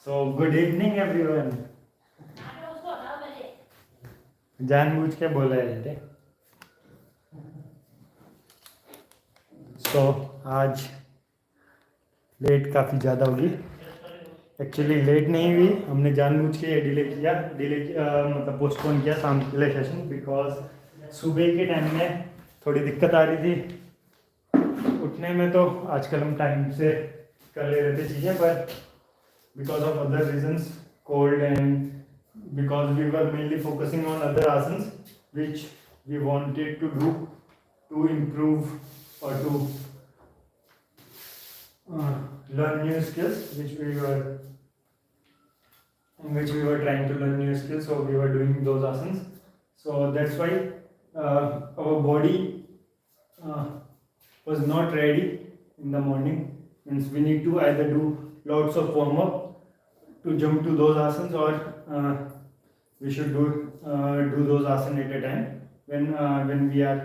So good evening everyone. जानबूझ के बोला है बेटे. So आज लेट काफ़ी ज़्यादा होगी. एक्चुअली लेट नहीं हुई, हमने जानबूझ के डिले मतलब पोस्टपोन किया शाम के लिए सेशन, बिकॉज सुबह के टाइम में थोड़ी दिक्कत आ रही थी उठने में. तो आजकल हम टाइम से कर ले रहे थे चीज़ें, पर because of other reasons, cold, and because we were mainly focusing on other asanas which we wanted to do to improve or to learn new skills, which we were trying to learn new skills, so we were doing those asanas. So that's why our body was not ready in the morning. Means we need to either do lots of warm up to jump to those asanas, or we should do those asanas at a time when we are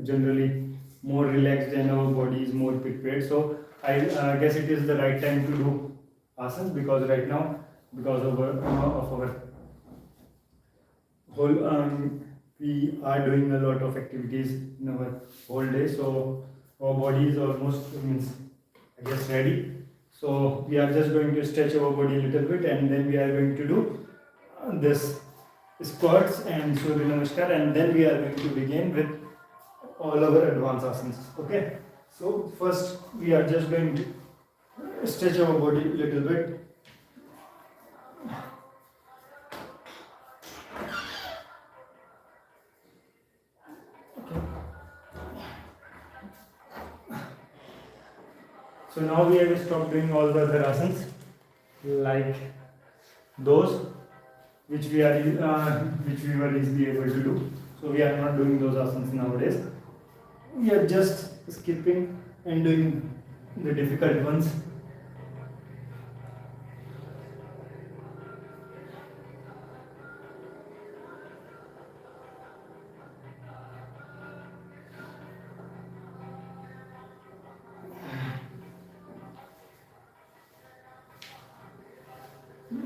generally more relaxed and our body is more prepared. So I guess it is the right time to do asanas, because right now, because of our whole we are doing a lot of activities in our whole day, so our body is almost, I guess, ready. So we are just going to stretch our body a little bit, and then we are going to do this squats and Surya Namaskar, and then we are going to begin with all our advanced asanas. Okay, so first we are just going to stretch our body a little bit. So now we have stopped doing all the other asanas, like those which we were easily able to do. So we are not doing those asanas nowadays. We are just skipping and doing the difficult ones.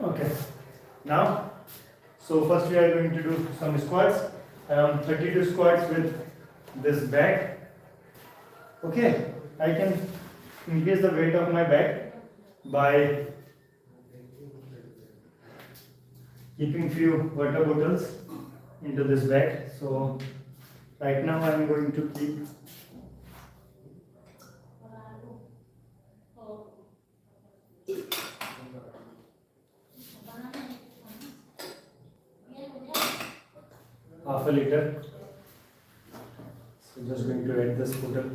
Okay, now, so first we are going to do some squats, around 32 squats with this bag. Okay, I can increase the weight of my bag by keeping few water bottles into this bag. So right now I am going to keep half a liter. So just going to add this bottle.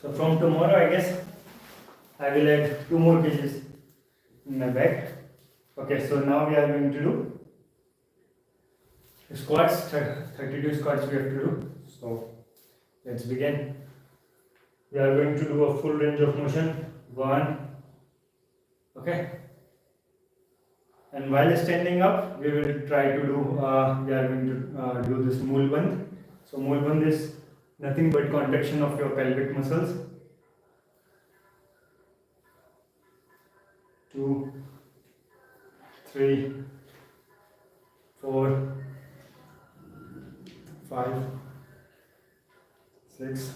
So from tomorrow, I guess I will add 2 more kgs in my bag. Okay, so now we are going to do squats. 32 squats we have to do. So let's begin. We are going to do a full range of motion. 1. Okay. And while standing up, we will try to do, we are going to do this mool bandh. So mool bandh is nothing but contraction of your pelvic muscles. 2, 3, 4, 5, 6,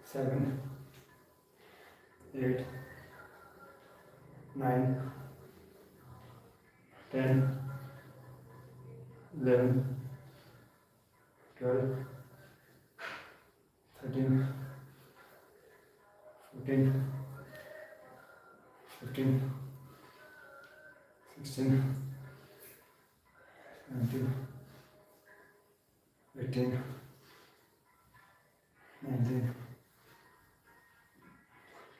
7, 8, 9, 10, 11, 12, 13, 14, 15, 16, 17, 18, 19,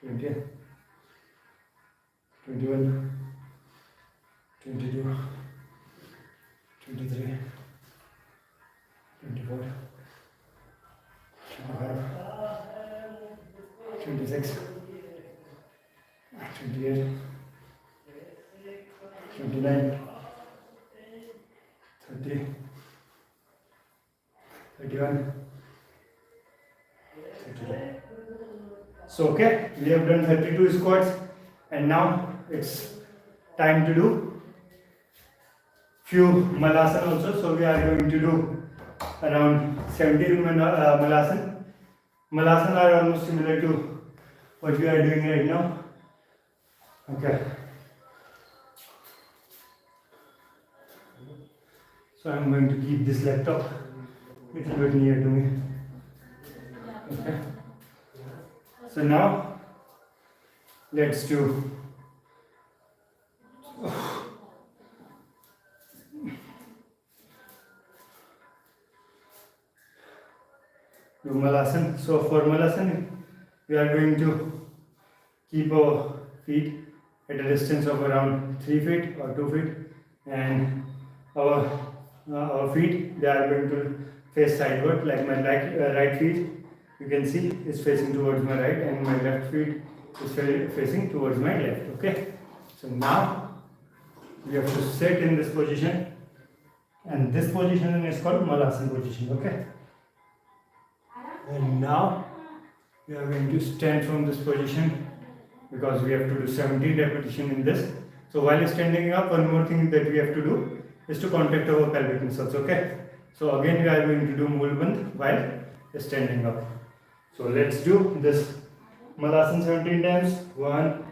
20, 21, 22, 23, 24, 25, 26, 28, 29, 30, 31, 32. So okay, we have done 32 squats, and now it's time to do few malasana also. So we are going to do around 17 malasana. Malasana are almost similar to what we are doing right now. Okay. So I'm going to keep this laptop a little bit near to me. Okay. So now let's do malasana. So for malasana, we are going to keep our feet at a distance of around 3 feet or 2 feet, and our feet, they are going to face sideward. Like my right feet, you can see, is facing towards my right, and my left feet is facing towards my left. Okay. So now we have to sit in this position, and this position is called malasana position. Okay. And now we are going to stand from this position, because we have to do 17 repetitions in this. So while standing up, one more thing that we have to do is to contact our pelvic muscles. Okay. So again we are going to do mulband while standing up. So let's do this malasana 17 times. 1.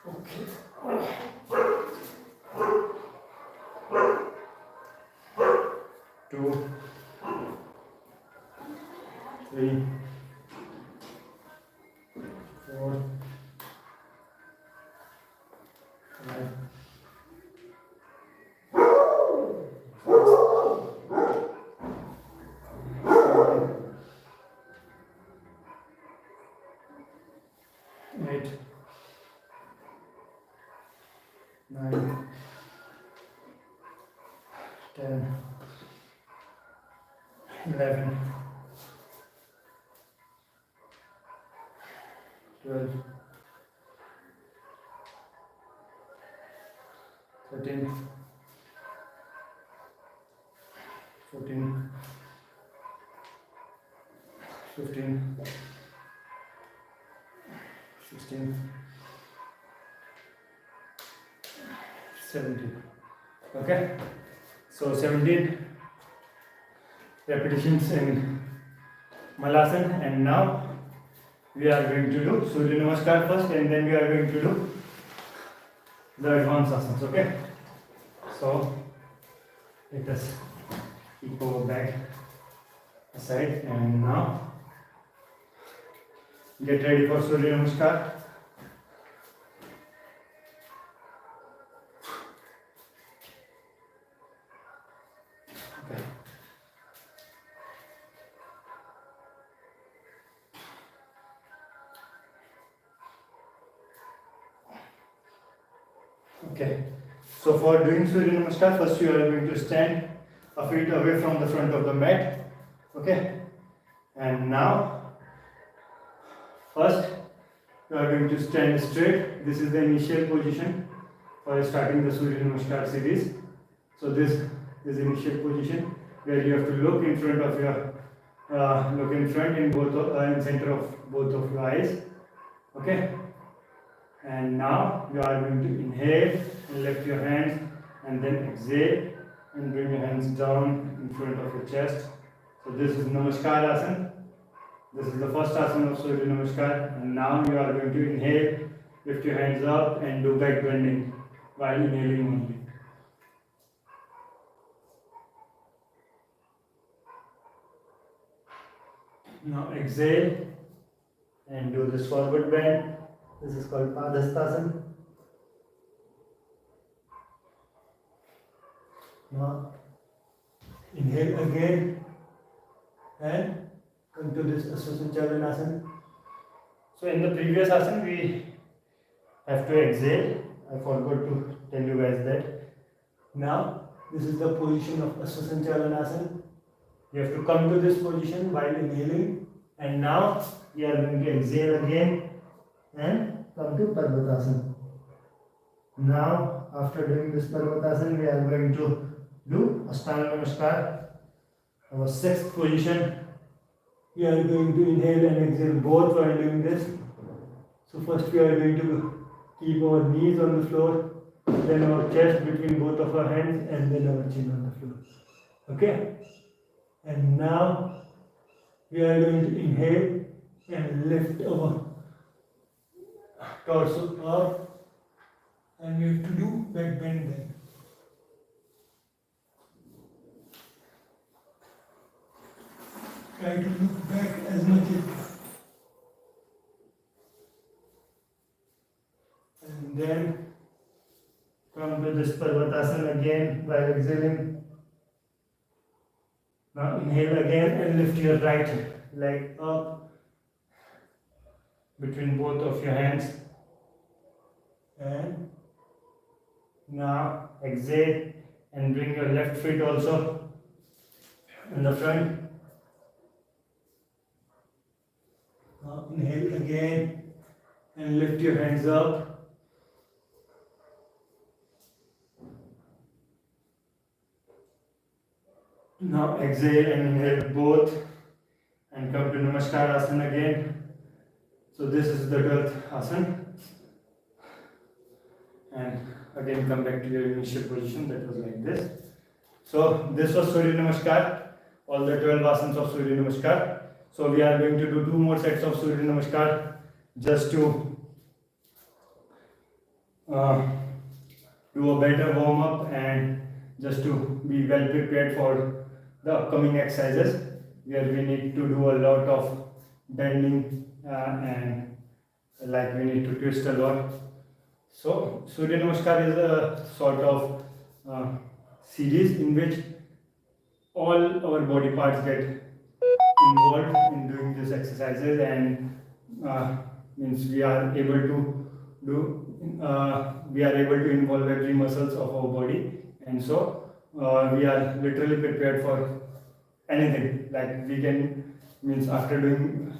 Okay. 2, 3, 4, 5, 8, 9, 10, 11, 12, 13, 14, 15, 16, 17. Okay. So 17 repetitions in malasana, and now we are going to do Surya Namaskar first, and then we are going to do the advanced asanas. Okay. So let us keep our bag aside, and now get ready for Surya Namaskar. Okay. Okay. So for doing Surya Namaskar, first you are going to stand a feet away from the front of the mat. Okay. And now, first you are going to stand straight. This is the initial position for starting the Surya Namaskar series. So this is initial position where you have to look in front of your look in front in both in center of both of your eyes. Okay. And now you are going to inhale and lift your hands, and then exhale and bring your hands down in front of your chest. So this is Namaskar asana. This is the first asana of Surya Namaskar. And now you are going to inhale, lift your hands up, and do back bending while inhaling only. Now exhale and do this forward bend. This is called Padhastasana. Now inhale again and come to this Asana. So in the previous asana we have to exhale. I forgot to tell you guys that. Now this is the position of Asana. You have to come to this position while inhaling, and now we are going to exhale again and come to Parvatasana. Now after doing this Parvatasana, we are going to do Ashtanga Namaskar, our sixth position We are going to inhale and exhale both while doing this. So first we are going to keep our knees on the floor, then our chest between both of our hands, and then our chin on the floor. Okay? And now we are going to inhale and lift our torso up, and we have to do back bend then. Try to look back as much as, and then come to this Parvatasana again while exhaling. Now inhale again and lift your right leg up between both of your hands. And now exhale and bring your left foot also in the front. Now inhale again and lift your hands up. Now exhale and inhale both and come to Namaskar Asana again. So this is the 12th asana. And again come back to your initial position, that was like this. So this was Surya Namaskar, all the 12 asanas of Surya Namaskar. So we are going to do 2 more sets of Surya Namaskar just to do a better warm up and just to be well prepared for the upcoming exercises where we need to do a lot of bending and like we need to twist a lot. So Surya Namaskar is a sort of series in which all our body parts get involved in doing these exercises, and means we are able to involve every muscles of our body, and so we are literally prepared for anything. Like we can, means after doing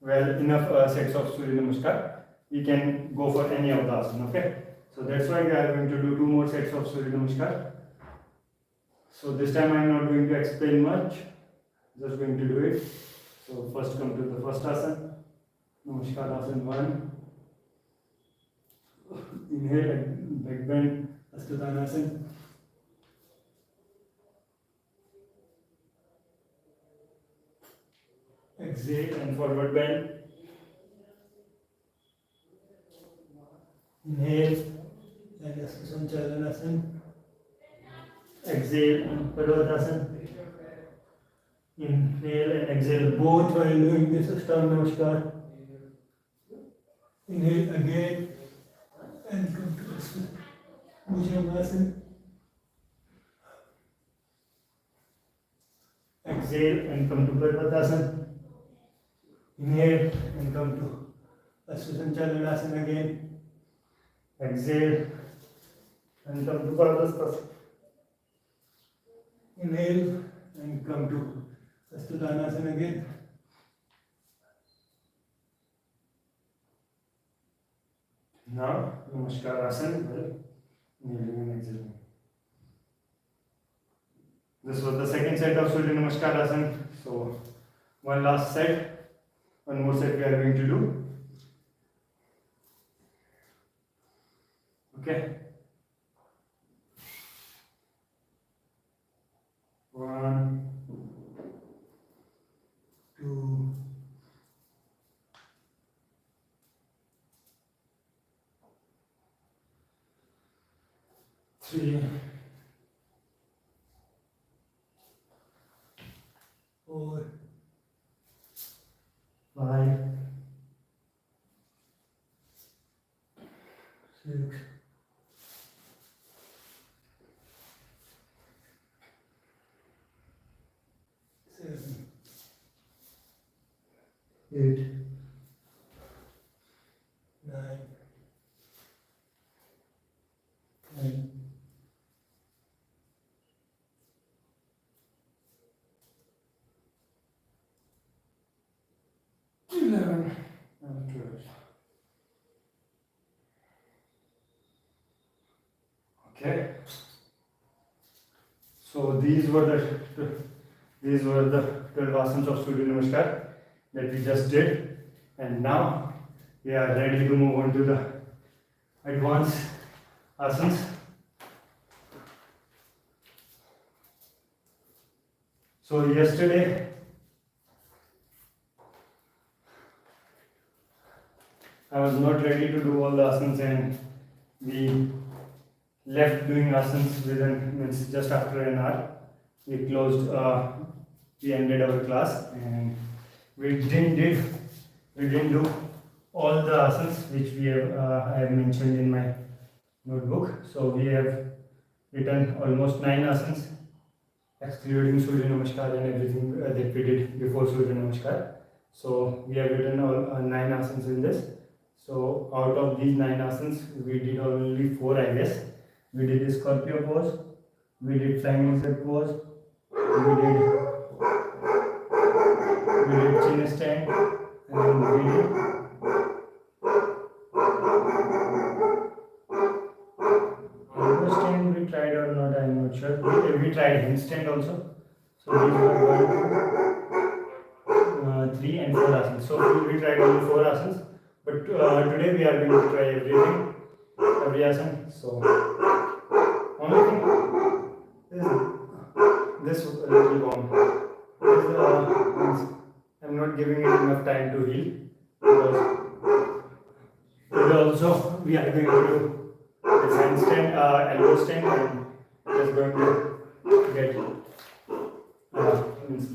well enough sets of Surya Namaskar, we can go for any of the asana. Okay, so that's why we are going to do 2 more sets of Surya Namaskar. So this time I am not going to explain much, just going to do it. So first come to the first asana, Namaskar Asana 1. Inhale and back bend, Astathanasana. Exhale and forward bend. Inhale and Asasanchalanasana. Exhale and Parvatasana. Inhale and exhale both while doing this Ashtanga Namaskar. Inhale again and come to Bhujangasana. Exhale and come to Parvatasana. Inhale and come to Asasanchalanasana again. Exhale and come to Parvatasana. Inhale and come to Astathanasana again. Now Namaskar Asana, inhaling and exhaling. This was the second set of Surya Namaskar Asana. So one last set, one more set we are going to do. Okay. 1, 2, 3, 4, 5, 6, 7, 8, 9, 10, 11, and 12. Okay. So these were the 12 asanas of Surya Namaskar. that we just did, and now we are ready to move on to the advanced asanas. So yesterday I was not ready to do all the asanas, and we left doing asanas means just after an hour. We closed, we ended our class, and we didn't do all the asanas which we have I have mentioned in my notebook. So we have written almost 9 asanas, excluding Surya Namaskar and everything that we did before Surya Namaskar. So we have written all 9 asanas in this. So out of these 9 asanas, we did only 4, I guess. We did the Scorpio pose, we did flying lizard pose, we did chin stand, and we did elbow stand. We tried or not, I am not sure. We tried handstand also. So these were 1, 2, 3 and 4 asanas. So we tried only 4 asanas. But today we are going to try everything, every asana. So only thing is this little bomb. I'm not giving it enough time to heal, because today also we are going to do this handstand, elbow stand, and just going to get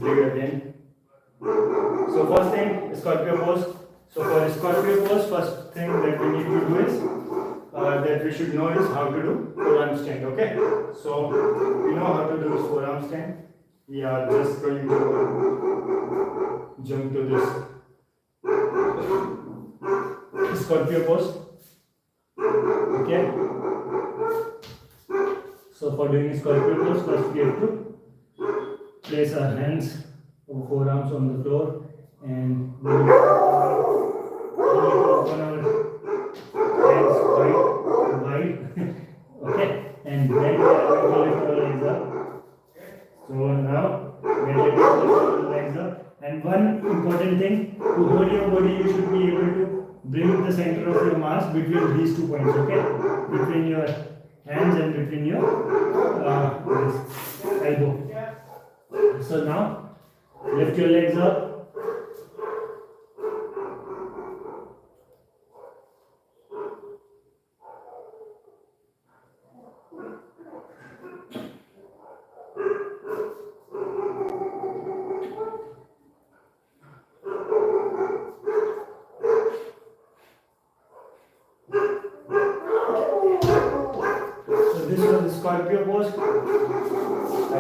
bleed again. So first thing, Scorpio pose. So for Scorpio pose, first thing that we need to do is that we should know is how to do forearm stand. Okay. So we know how to do this forearm stand. We are just going to jump to this Scorpio pose. Okay. So for doing Scorpio pose, first we have to place our hands or forearms on the floor, and we need to open our hands wide. Okay, and then we are going to lift our legs up. So now we are going to lift our legs up. And one important thing, to hold your body, you should be able to bring the center of your mass between these 2 points. Okay, between your hands and between your elbow. So now lift your legs up. This was the Scorpio pose. I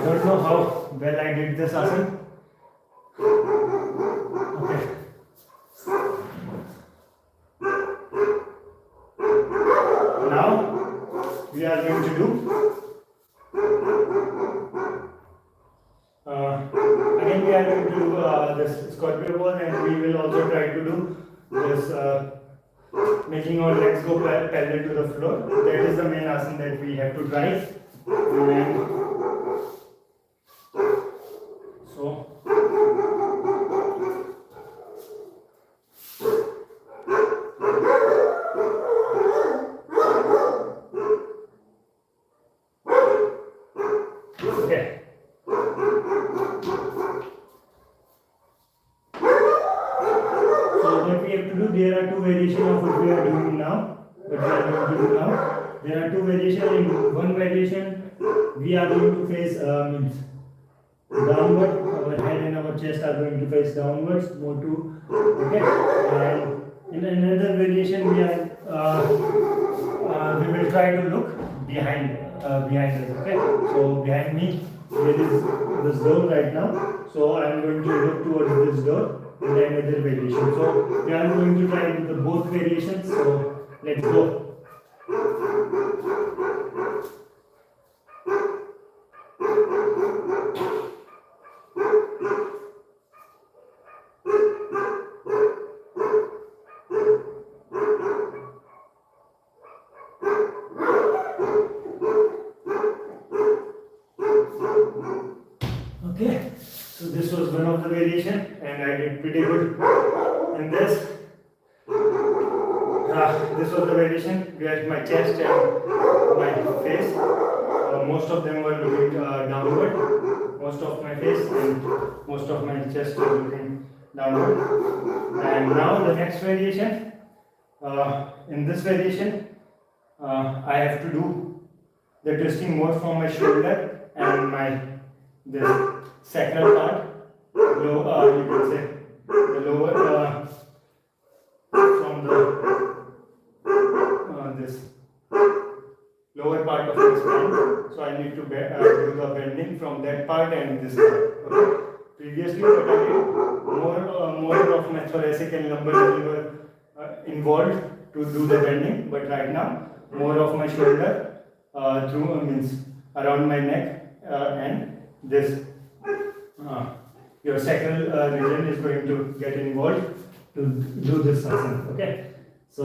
don't know how well I did this asana. Okay. Now we are going to do again we are going to do this Scorpio pose, and we will also try to do this making our legs go parallel to the floor. That is the main asana that we have to try. And so okay. So what we have to do, there are 2 variations of what we are doing now. There are 2 variations. In one variation, we are going to face means downward. Our head and our chest are going to face downwards. More to okay. And in another variation, we will try to look behind us. Okay. So behind me, there is this door right now. So I am going to look towards this door in another variation. So we are going to try the both variations. So let's go. Okay, so this was one of the variation and I did pretty good in this. This was the variation where my chest and my face, most of them were looking downward, most of my face and most of my chest was looking downward. And now the next variation, in this variation, I have to do the twisting more from my shoulder and my this sacral part, you can say the lower from the this lower part of my spine. So I need to do the bending from that part and this part. Okay. Previously, what I did, more of my thoracic and lumbar were involved to do the bending, but right now more of my shoulder through means around my neck and this your sacral region is going to get involved to do this asana. Okay, so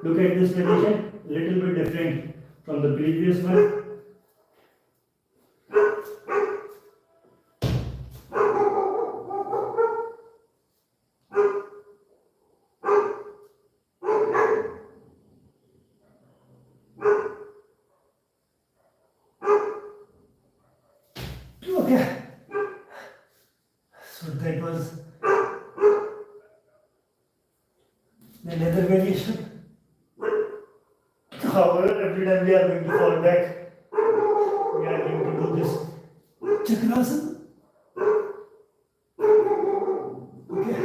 look at this variation, little bit different from the previous one. Okay, so that was another variation. However, every time we are going to fall back, we are going to do this chakrasana. Okay,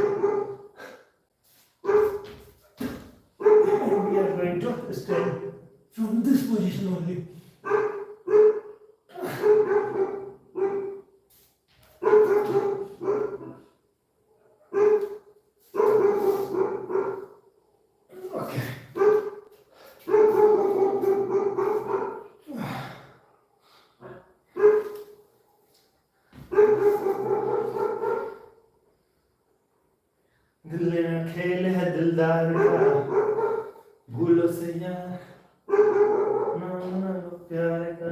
and we are going to stand from this position only. खेल है दिलदार का भूलो से यार माना लो प्यार का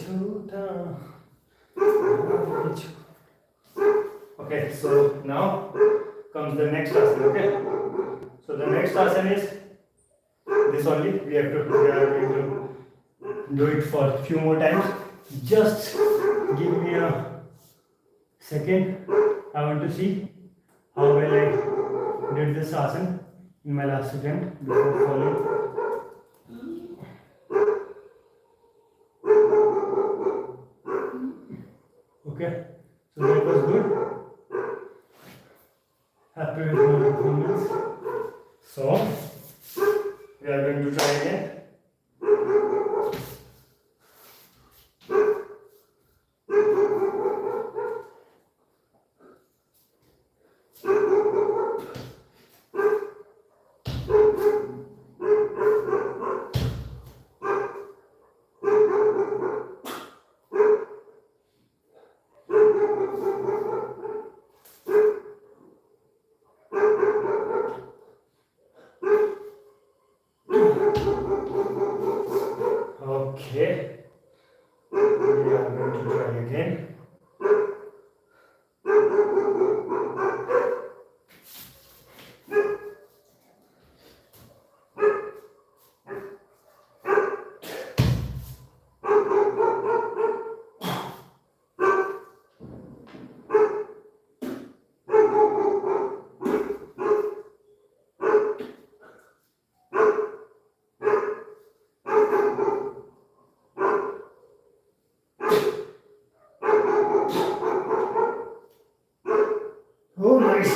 झूठा. Okay, so now comes the next asana. Okay, so the next asana is this only. We are going to do it for a few more times. Just give me a second. I want to see how well I did this asana in my last attempt before falling. Okay, so that was good. Happy with my performance. So we are going to try again. Okay, we are going to try again. Oh, nice.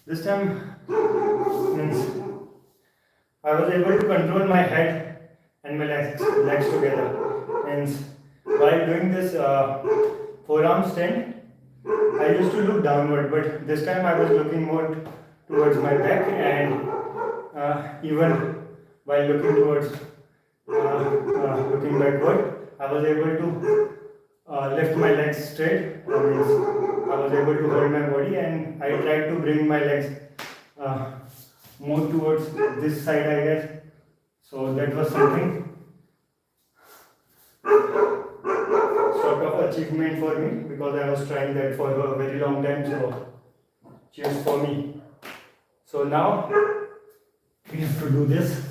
This time means I was able to control my head and my legs together. Means while doing this forearm stand, I used to look downward, but this time I was looking more towards my back, and even while looking towards looking backward, I was able to lift my legs straight. Means I was able to hold my body, and I tried to bring my legs more towards this side, I guess. So that was something. sort of achievement for me because I was trying that for a very long time. So cheers for me. So now we have to do this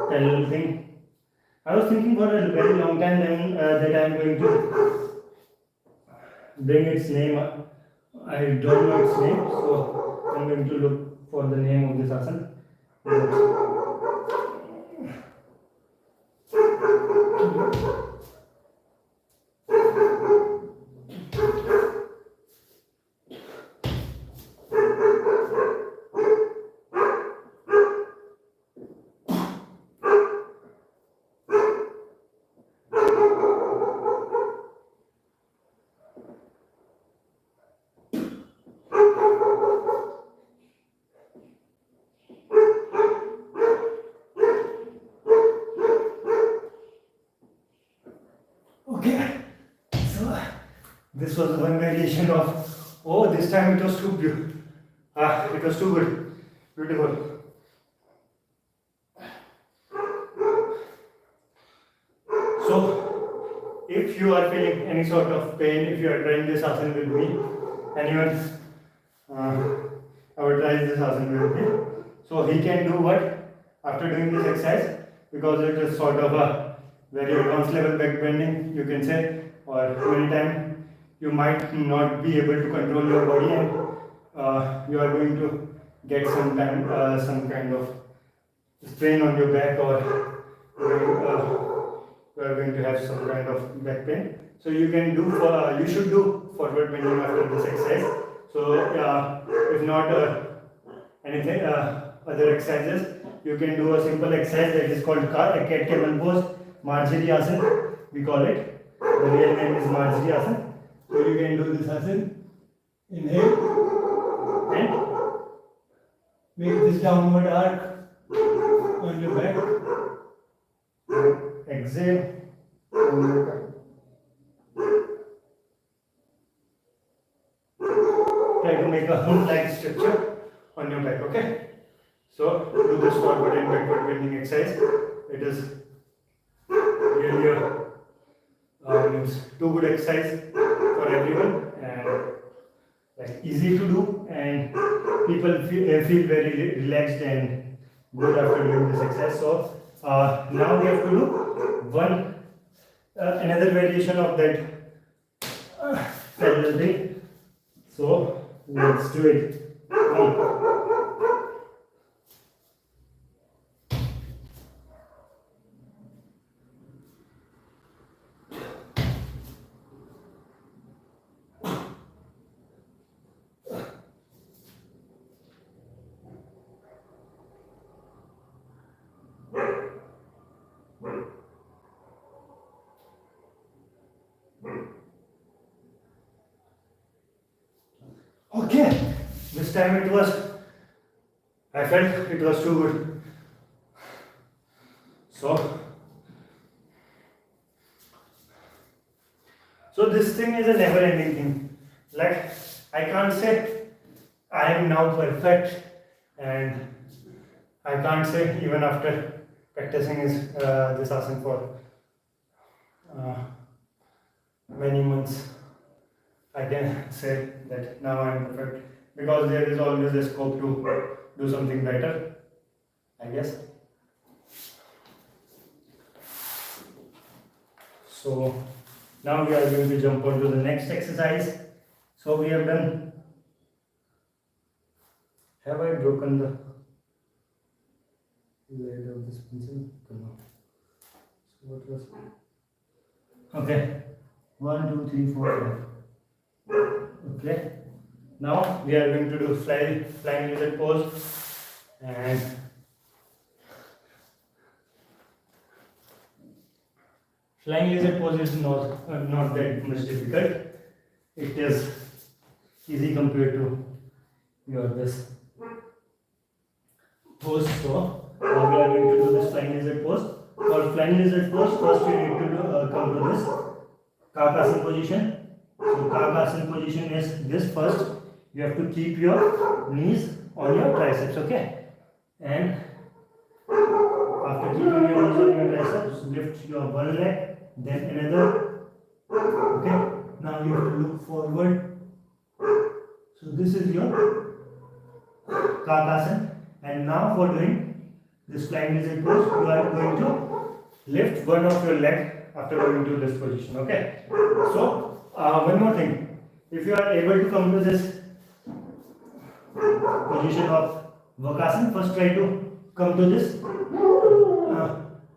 parallel thing. I was thinking for a very long time then that I am going to bring its name. I don't know its name, so I'm going to look for the name of this asana. Okay, so this was one variation of, oh, this time it was too beautiful. It was too good, beautiful. So, if you are feeling any sort of pain, if you are trying this asana with me, anyone, I would try this asana with me. So he can do what? After doing this exercise, because it is sort of a very advanced level back bending, you can say, or many times you might not be able to control your body and you are going to get some kind of strain on your back, or you are going to have some kind of back pain. So you can do you should do forward bending after this exercise. So if not anything other exercises, you can do a simple exercise that is called cat camel pose, Marjari asana we call it. The real name is Marjari asana. So you can do this asana. Inhale and make this downward arc on your back. Exhale. Try to make a hump-like structure on your back. Okay. So do this forward and backward bending exercise. It is really too good exercise for everyone and like easy to do, and people feel very relaxed and good after doing this exercise. So now we have to do another variation of that parallel thing. So let's do it. Okay, this time I felt it was too good. So this thing is a never ending thing. Like, I can't say I am now perfect, and I can't say even after practicing this asana for many months, I can say that now I am perfect, because there is always a scope to do something better, I guess. So now we are going to jump on to the next exercise. So we have done. Have I broken the blade of this pencil? No. So what was? Okay. 1, 2, 3, 4, 5. Okay. Now we are going to do flying lizard pose, and flying lizard pose is not that much difficult. It is easy compared to your this pose. So now we are going to do this flying lizard pose. For flying lizard pose, first you need to come to this kakasana position. So kakasana position is this. First you have to keep your knees on your triceps, okay? And after keeping your knees on your triceps, lift your one leg then another. Okay, now you have to look forward. So this is your kakasana, and now for doing this flying lizard pose, you are going to lift one of your leg after going to this position. Okay, so one more thing, if you are able to come to this position of Vakasana, first try to come to this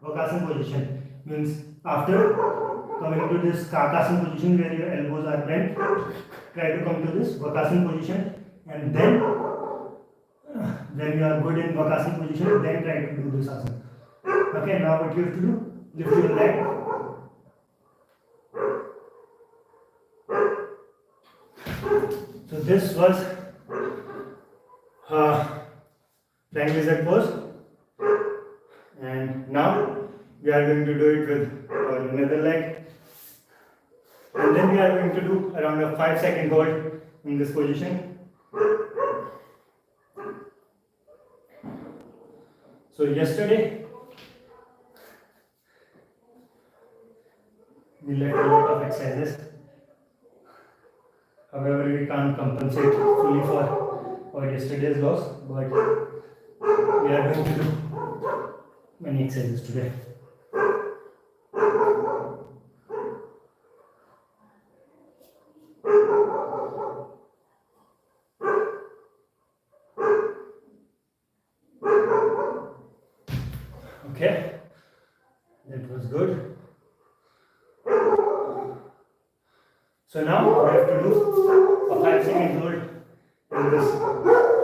Vakasana position. Means after coming to this Kakasana position where your elbows are bent, try to come to this Vakasana position, and then when you are good in Vakasana position, then try to do this asana. Okay, now what you have to do, lift your leg. So this was flying lizard pose, and now we are going to do it with another leg, and then we are going to do around a 5-second hold in this position. So yesterday we learned a lot of exercises. However, we can't compensate fully for yesterday's loss, but we are going to do many exercises today. Okay, that was good. So now we have to do a 5-second hold in this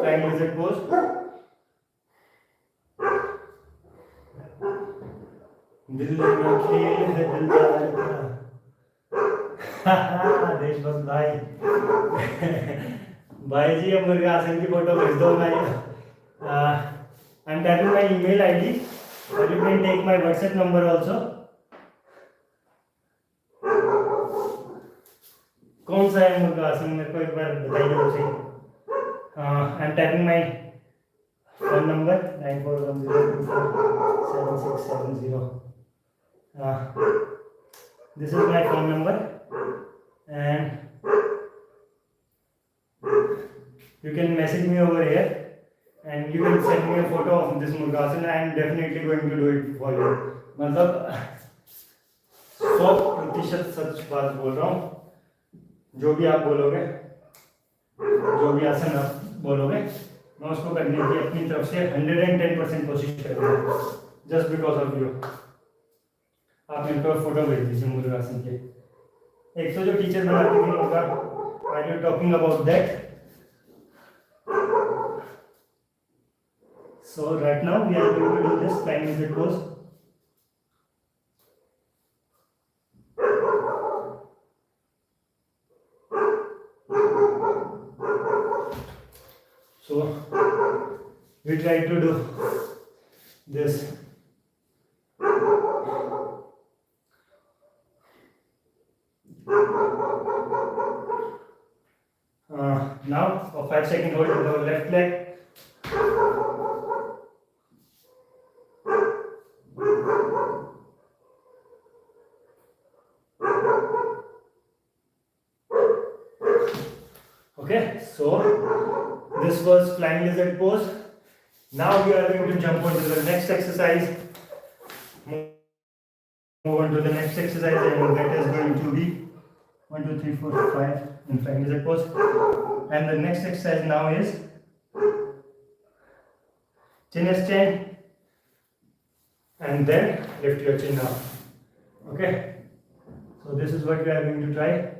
flying lizard pose. दिल में खेल है दिलदार का देशभक्त भाई भाई जी अब मुर्गा आसन की फोटो भेज दो. मैं I'm typing my email ID, or you can take my WhatsApp number also. कौन सा है मुर्गा आसन, मेरे को एक बार बताइए मुझे. I'm typing my phone number 9410247670. This is my phone number, and you can message me over here, and you can send me a photo of this murga asana. I am definitely going to do it for you. मतलब 100% सच बात बोल रहा हूँ. जो भी आप बोलोगे, जो भी आसन आप बोलोगे, मैं उसको करने की अपनी तरफ से 110% कोशिश करूँगा. Just because of you. आप मेरे को फोटो भेज दीजिए मुर्गा आसन के. एक तो जो टीचर बनाती थी होगा, are you talking about that? So right now we are going to do this flying lizard pose. So we try to do this. Now a 5-second hold with our left leg. Okay, so this was flying lizard pose. Now we are going to jump on to the next exercise. Move on to the next exercise, and that is going to be 1, 2, 3, 4, 5 in flying lizard pose. And the next exercise now is chin stand, and then lift your chin up. Okay, so this is what we are going to try.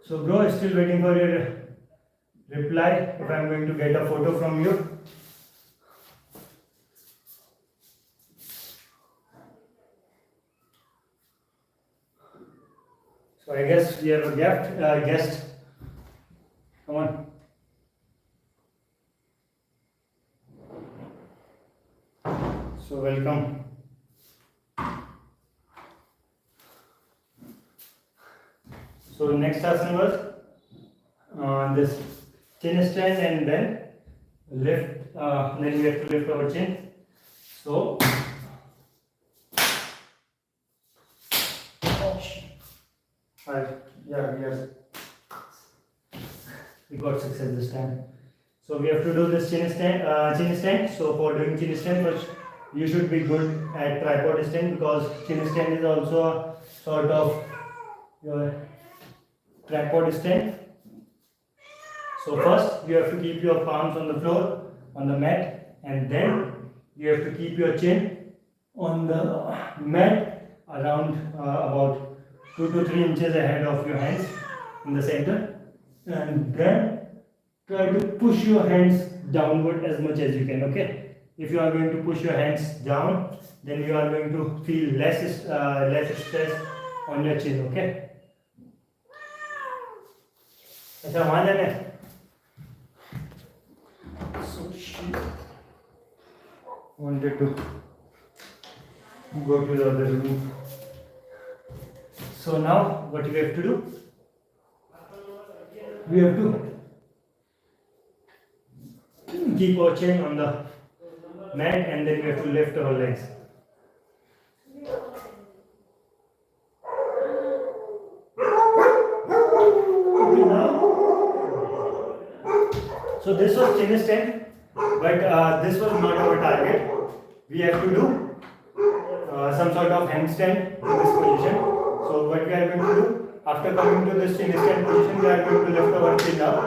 So bro, still waiting for your reply if I am going to get a photo from you. So I guess we have a guest. Come on. So welcome. So next asana was this chin stand, and then lift. Then we have to lift our chin. So, we got success this time. So we have to do this chin stand. So for doing chin stand, first you should be good at tripod stand, because chin stand is also a sort of your tripod stand. So first you have to keep your palms on the floor, on the mat, and then you have to keep your chin on the mat around about 2 to 3 inches ahead of your hands in the center, and then try to push your hands downward as much as you can. Okay, if you are going to push your hands down, then you are going to feel less stress on your chin. Okay, अच्छा वहाँ जाना है. So she wanted to go to the other room. So now what we have to do? We have to keep our chin on the mat, and then we have to lift our legs. Okay, now. So this was chin stand, but this was not our target. We have to do some sort of handstand in this position. So what we are going to do, after coming to this chin stand position, we are going to lift our chin up,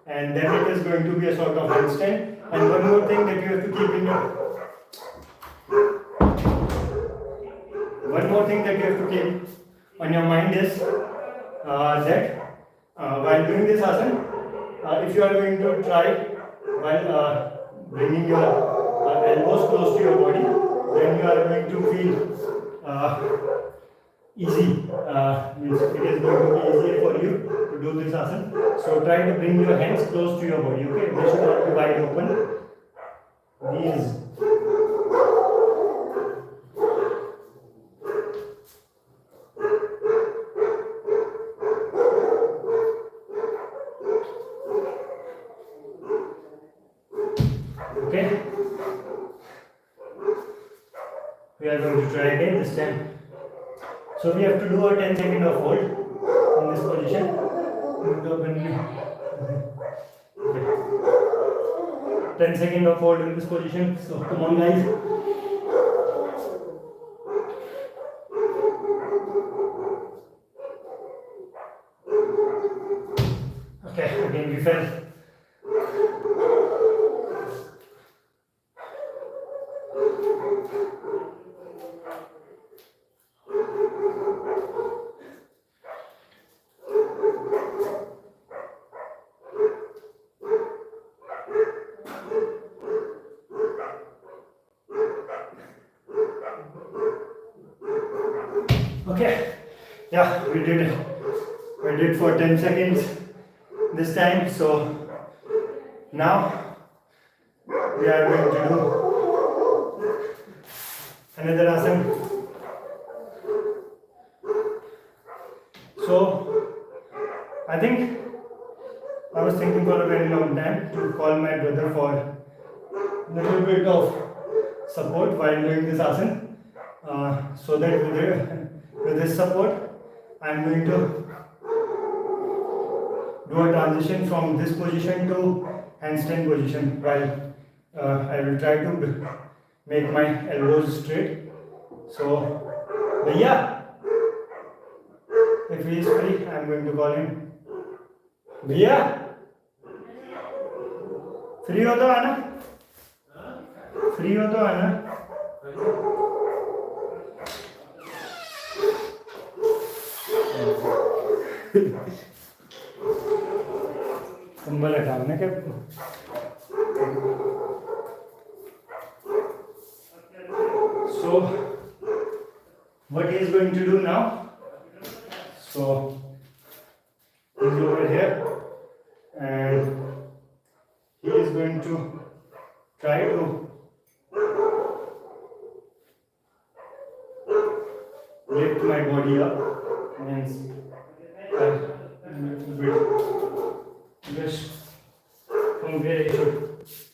and then it is going to be a sort of handstand. And one more thing that you have to keep in your on your mind is that while doing this asana, if you are going to try while bringing your elbows close to your body, then you are going to feel easy. Means it is going to be easier for you to do this asana. So try to bring your hands close to your body. Okay, they should not be wide open. These. Okay, we are going to try again this time. So we have to do a 10-second of hold in this position. Okay. 10-second of hold in this position. So come on, guys. Okay, again we fell. Okay, yeah, we did for 10 seconds this time. So now we are going to do another asana. So I think I was thinking for a very long time to call my brother for a little bit of support while doing this asana, so that with this support I am going to do a transition from this position to handstand position, while I will try to make my elbows straight. So Bhaiya, if he is free, I am going to call him. Bhaiya, free हो तो आना, free हो तो आना. कंबल हटाना क्या? So what he is going to do now? So he is over here and he is going to try to lift my body up and a little bit just from where I should.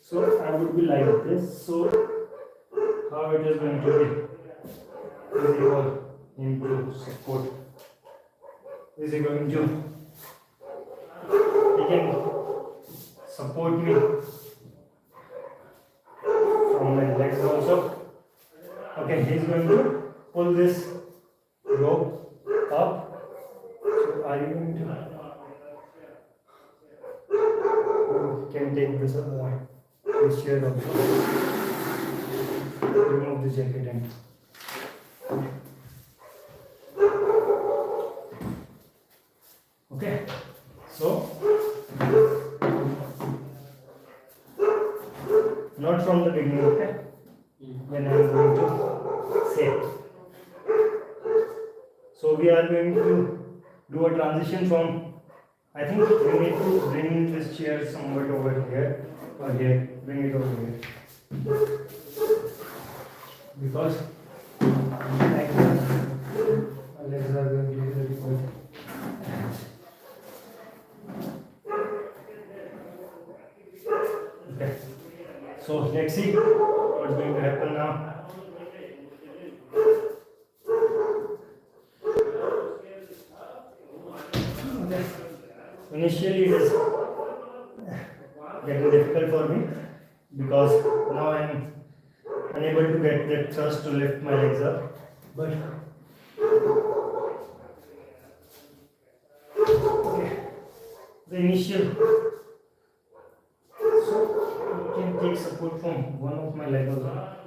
So I would be like this. So how how it is going to be easy for him to support. Is he going to? He can support me from my legs also. Okay, he's going to pull this rope up. So are you going to? You can take this chair also. Remove the jacket and. Okay, so not from the beginning, okay? When I am going to say. So we are going to do a transition from, I think we need to bring this chair somewhat over here or here, bring it over here. Because like that, my legs are going to be very cold. Okay, so let's see what's going to happen now. Okay. Initially it is getting difficult for me because now I am unable to get that thrust to lift my legs up, but okay, the initial. Can take support from one of my legs also.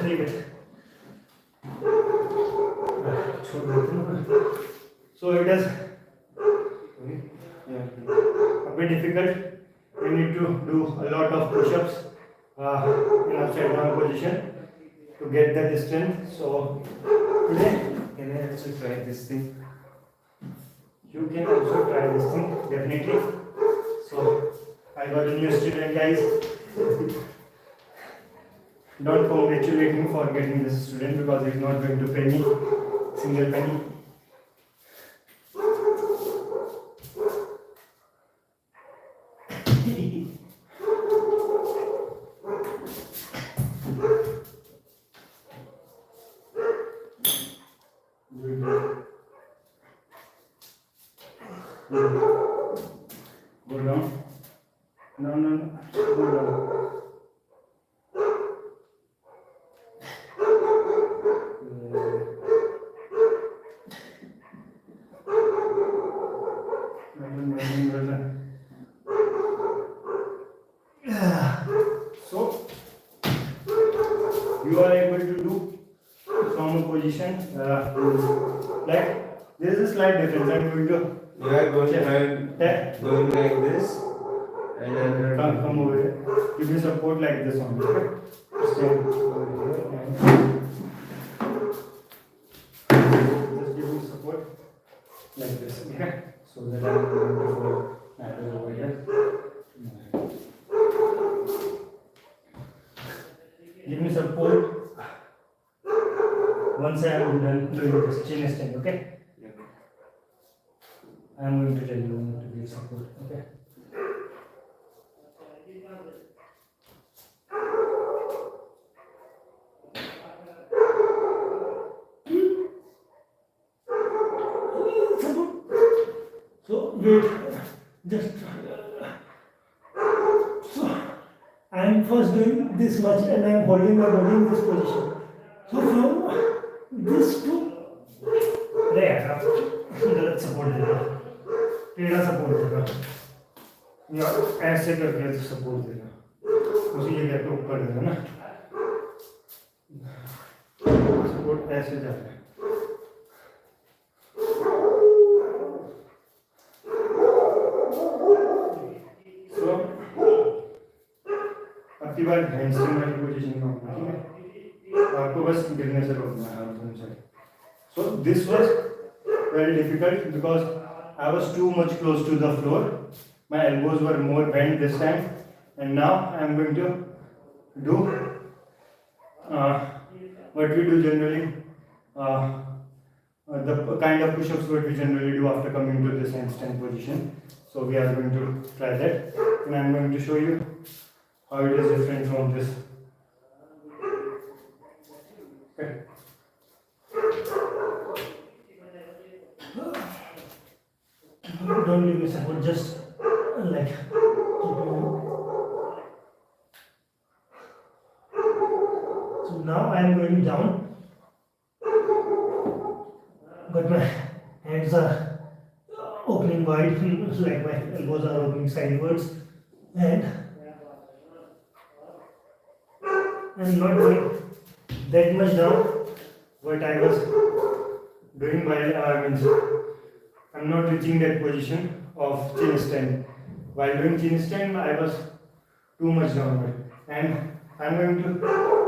Leave it. So it is a bit difficult. We need to do a lot of push-ups in upside down position to get that strength. So today, Can I also try this thing? you can also try this thing, definitely. So I got a new student, guys. Don't congratulate him for getting this student because he's not going to pay me single penny. Go down. No. Go down. So you are able to do from a position like there is a slight difference. I'm going to You are going like this, and then come over here. Give me support like this only. Okay? Stand over here and just give me support like this. Okay? So that I'm going to go over here. Give me support once I am done doing this chin stand, okay? I am going to tell you when to give support, okay? So wait, just so I am first doing this much and I am holding my body in this position. So from this to there, गलत support देगा, टेढ़ा support देगा या ऐसे करके support देगा, उसी जगह पे ऊपर देगा ना, सपोर्ट ऐसे जाता है. आपकी बार हैंडस्टैंड वाली पोजीशन में होना, ठीक है? आपको बस गिरने से रोकना है दोनों side. So this was very difficult because I was too much close to the floor. My elbows were more bent this time, and now I am going to do what we do generally, the kind of push-ups what we generally do after coming to this handstand position. So we are going to try that, and I am going to show you how it is different from this. Okay. Don't give me support, just like keep moving. So now I am going down, but my hands are opening wide, like my elbows are opening sidewards, and I'm not going that much down. What I was doing while I'm not reaching that position of chin stand. While doing chin stand, I was too much downward. And I'm going to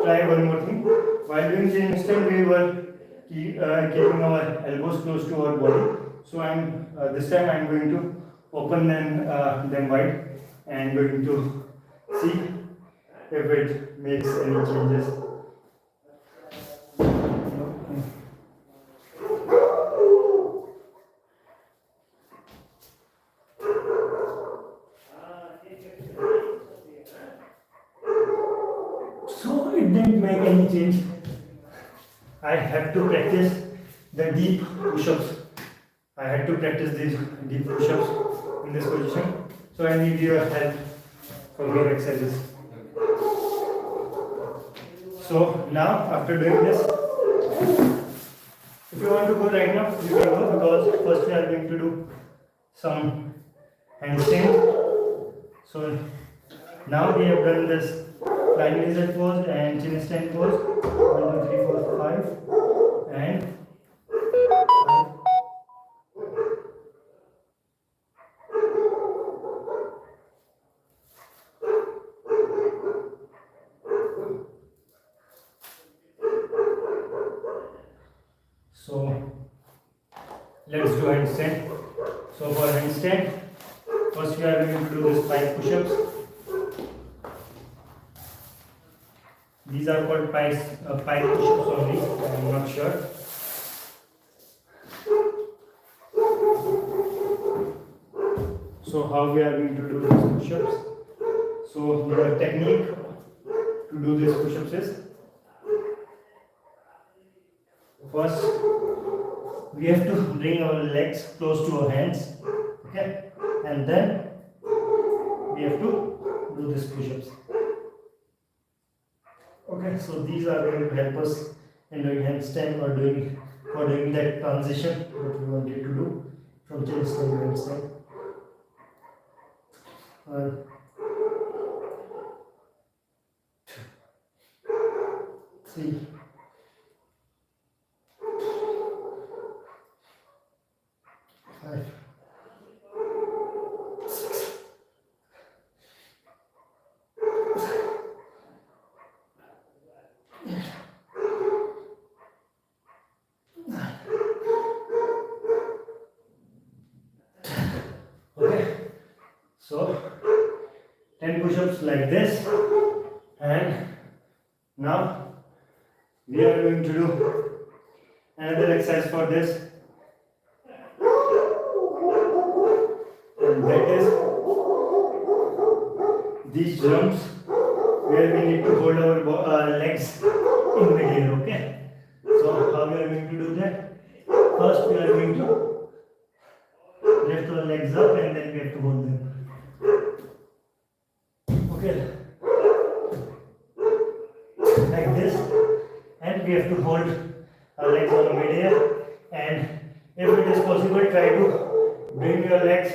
try one more thing. While doing chin stand, we were keeping our elbows close to our body. So this time I'm going to open them wide and going to see if it makes any changes. So it didn't make any change. I had to practice the deep push-ups. I had to practice these deep push-ups in this position. So I need your help for your exercises. So now after doing this, if you want to go right now, you can go, because first we are going to do some handstand. So now we have done this flying lizard pose and chin stand pose. 1, 2, 3, 4, 5 and 5. So let's do handstand. So for handstand, first we are going to do this 5 push-ups. These are called 5 push-ups only, I am not sure. So how we are going to do these push-ups? So the technique to do these push-ups is, first we have to bring our legs close to our hands, okay, and then we have to do these push-ups. Okay, so these are going to help us in doing handstand or doing that transition that we wanted to do from chin stand to handstand. 1, 2, 3, 5, 6, 9. Okay, so 10 push-ups like this, and now we are going to do another exercise for this, and that is these jumps where we need to hold our legs in midair. Okay, so how we are going to do that? First we are going to lift our legs up and then we have to hold them. Okay, like this, and we have to hold our legs on midair, and if it is possible, try to bring your legs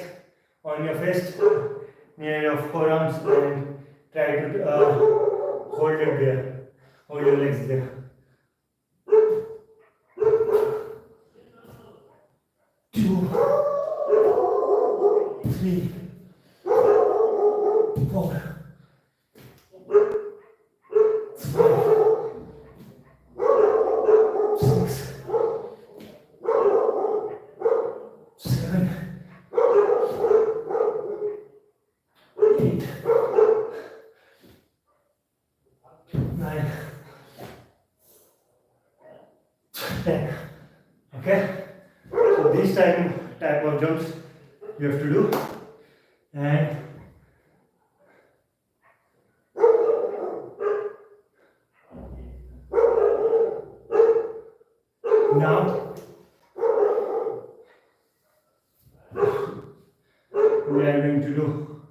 on your fist near your forearms and try to hold it there, hold your legs there. 2, 3, 4, 5, 6, 4 jumps you have to do, and now we are going to do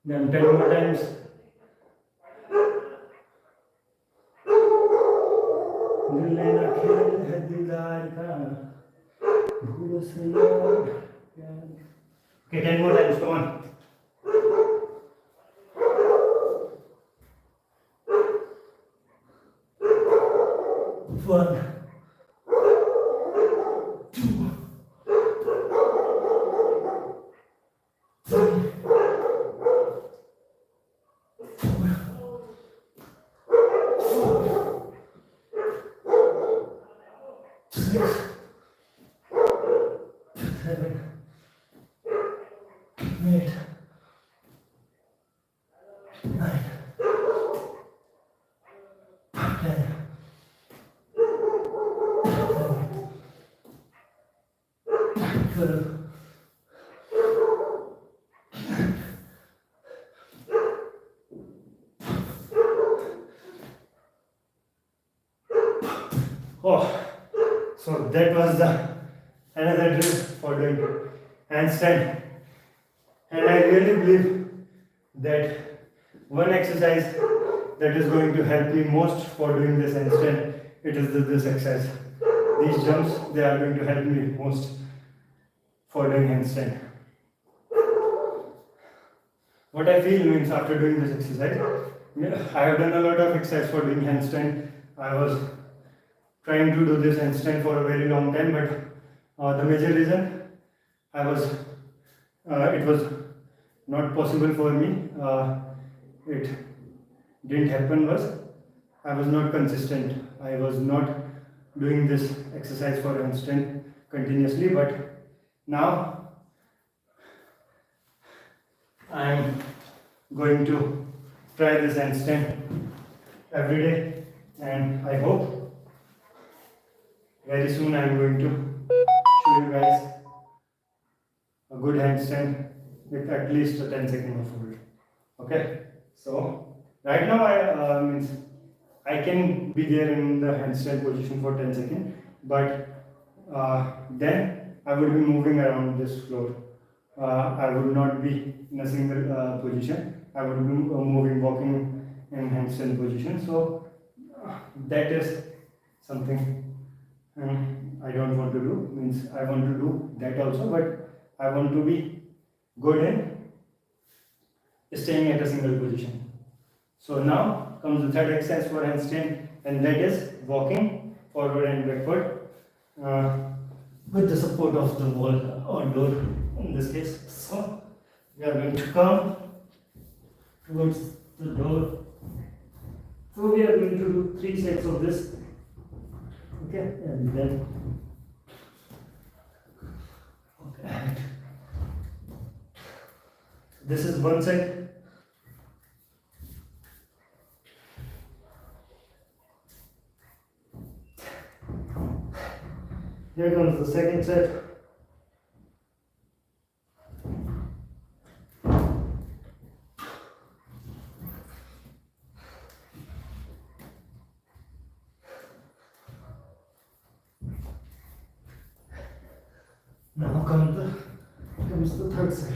them 10 more times. Okay, 10 more times, come on. 1, 2, 3, 6, 7, 8, 9, 10, 12, oh, so that was another drill for doing handstand, and I really believe that one exercise that is going to help me most for doing this handstand, it is this exercise. These jumps, they are going to help me most for doing handstand. What I feel means after doing this exercise, I have done a lot of exercise for doing handstand. I was trying to do this handstand for a very long time, but the major reason it was not possible for me. It didn't happen was I was not consistent. I was not doing this exercise for handstand continuously, but now I am going to try this handstand every day, and I hope very soon I am going to show you guys a good handstand with at least a 10-second of hold. Okay, so right now I can be there in the handstand position for 10 seconds, but then I would be moving around this floor. I would not be in a single position. I would be walking in handstand position. So that is something I don't want to do. Means I want to do that also, but I want to be good in staying at a single position. So now comes the third exercise for handstand, and that is walking forward and backward with the support of the wall or door in this case. So we are going to come towards the door. So we are going to do 3 sets of this. Okay, and then okay. This is one set. Here comes the second set. Now comes the third set.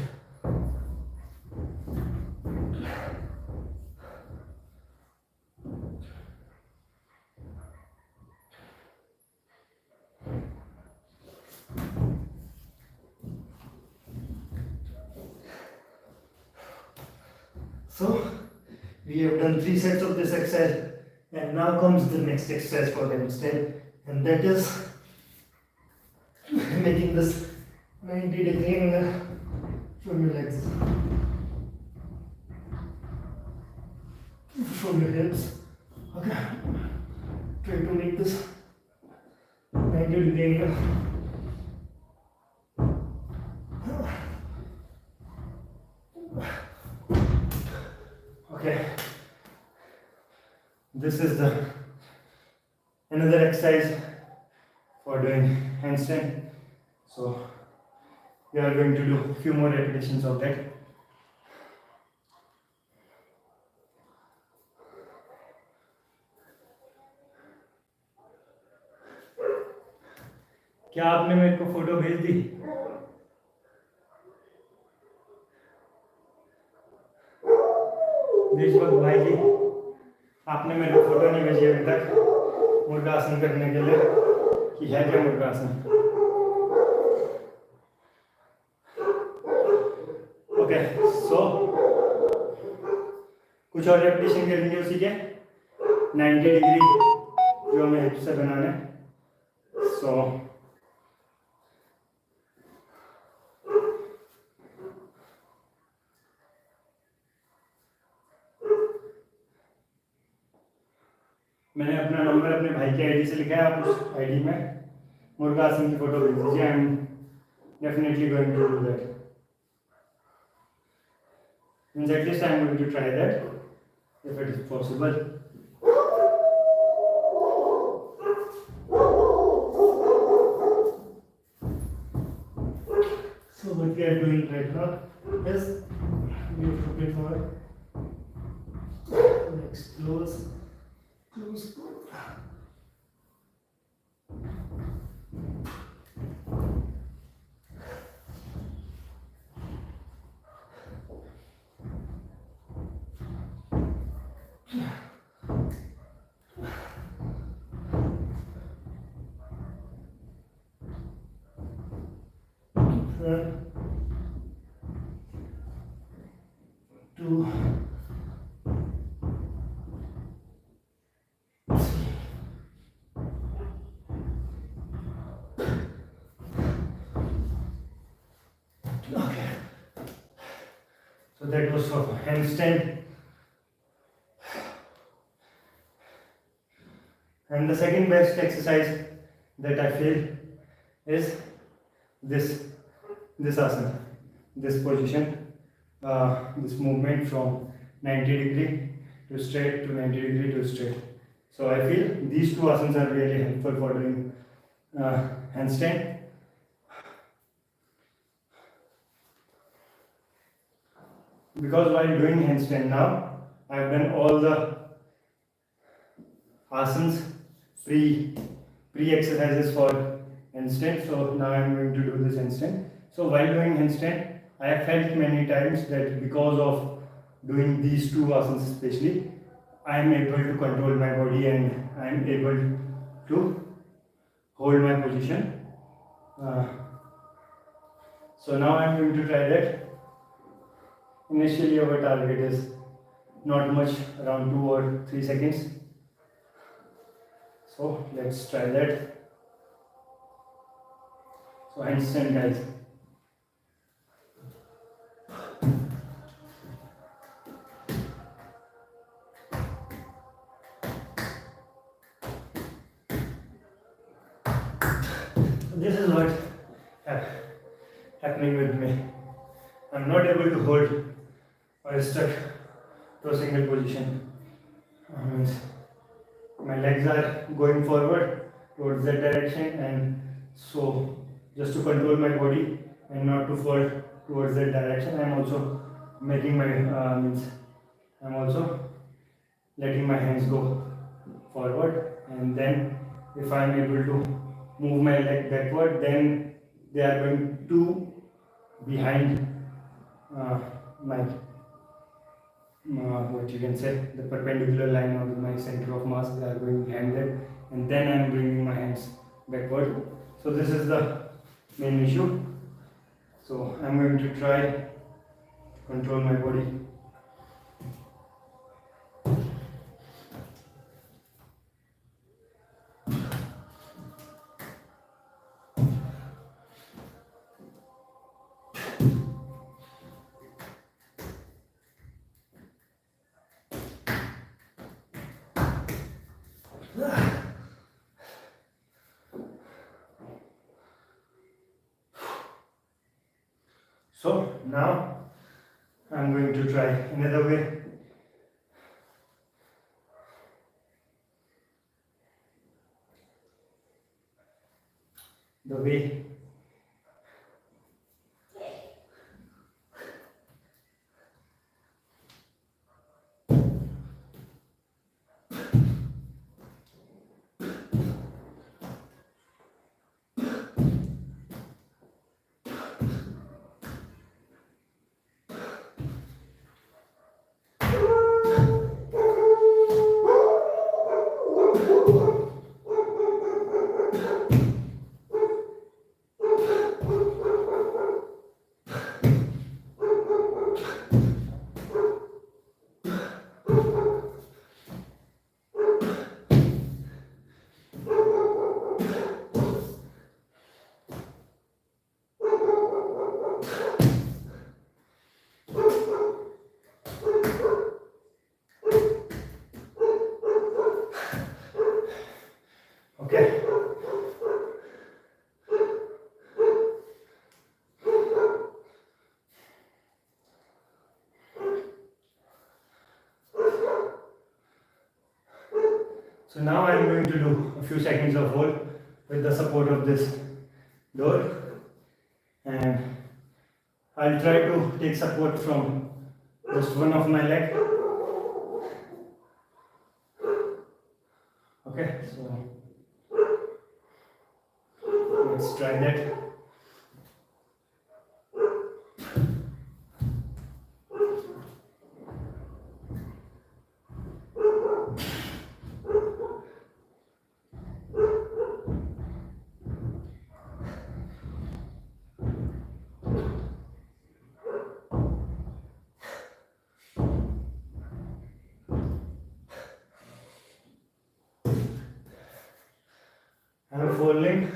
So we have done 3 sets of this exercise, and now comes the next exercise for handstand, and that is making this 90-degree angle from your legs, from your hips. Okay, try to make this 90-degree angle. Okay, this is another exercise for doing handstand. So we are going to do a few more repetitions of that. क्या आपने मेरे को photo भेज दी? देशभक्त भाई जी, आपने मेरे को फोटो नहीं भेजी अभी तक मुर्गासन करने के लिए कि है क्या मुर्गासन. ओके, सो कुछ और रेपिटेशन करेंगे उसी के 90 डिग्री जो हमें हिप से बनाना है. सो मैंने अपना नंबर अपने भाई के आईडी से लिखा है. आप उस आईडी में मुर्गासन की फोटो भेज दीजिए. I am definitely going to do that. Means at least I am going to try that if it is possible. So what we are doing right now is we have to get our legs close. Two. Okay. So that was for handstand. And the second best exercise that I feel is this asana, this position, this movement from 90 degree to straight to 90 degree to straight. So I feel these two asanas are really helpful for doing handstand. Because while doing handstand now, I have done all the asanas pre exercises for handstand. So now I am going to do this handstand. So while doing handstand, I have felt many times that because of doing these two asanas especially, I am able to control my body and I am able to hold my position. So now I am going to try that. Initially our target is not much, around 2 or 3 seconds. So let's try that. So handstand, guys. This is what happening with me. I'm not able to hold or stuck to a single position. Means my legs are going forward towards that direction, and so just to control my body and not to fall towards that direction, I'm also making my I'm also letting my hands go forward, and then if I'm able to move my leg backward, then they are going to behind my what you can say, the perpendicular line of my center of mass. They are going behind that, and then I am bringing my hands backward. So this is the main issue. So I am going to try to control my body. So now I am going to try another way. The way So now I am going to do a few seconds of hold with the support of this door, and I'll try to take support from just one of my leg. Okay, so let's try that. I am folding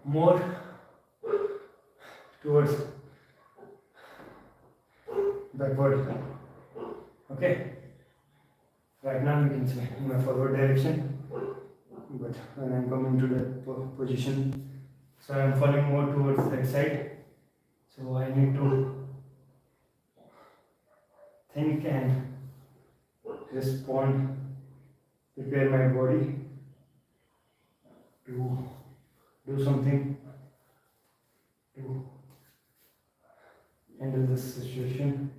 more towards backward. Okay, right now you can see in my forward direction, but when I am coming to that position, so I am falling more towards that side. So I need to think and respond, prepare my body to do something to handle this situation.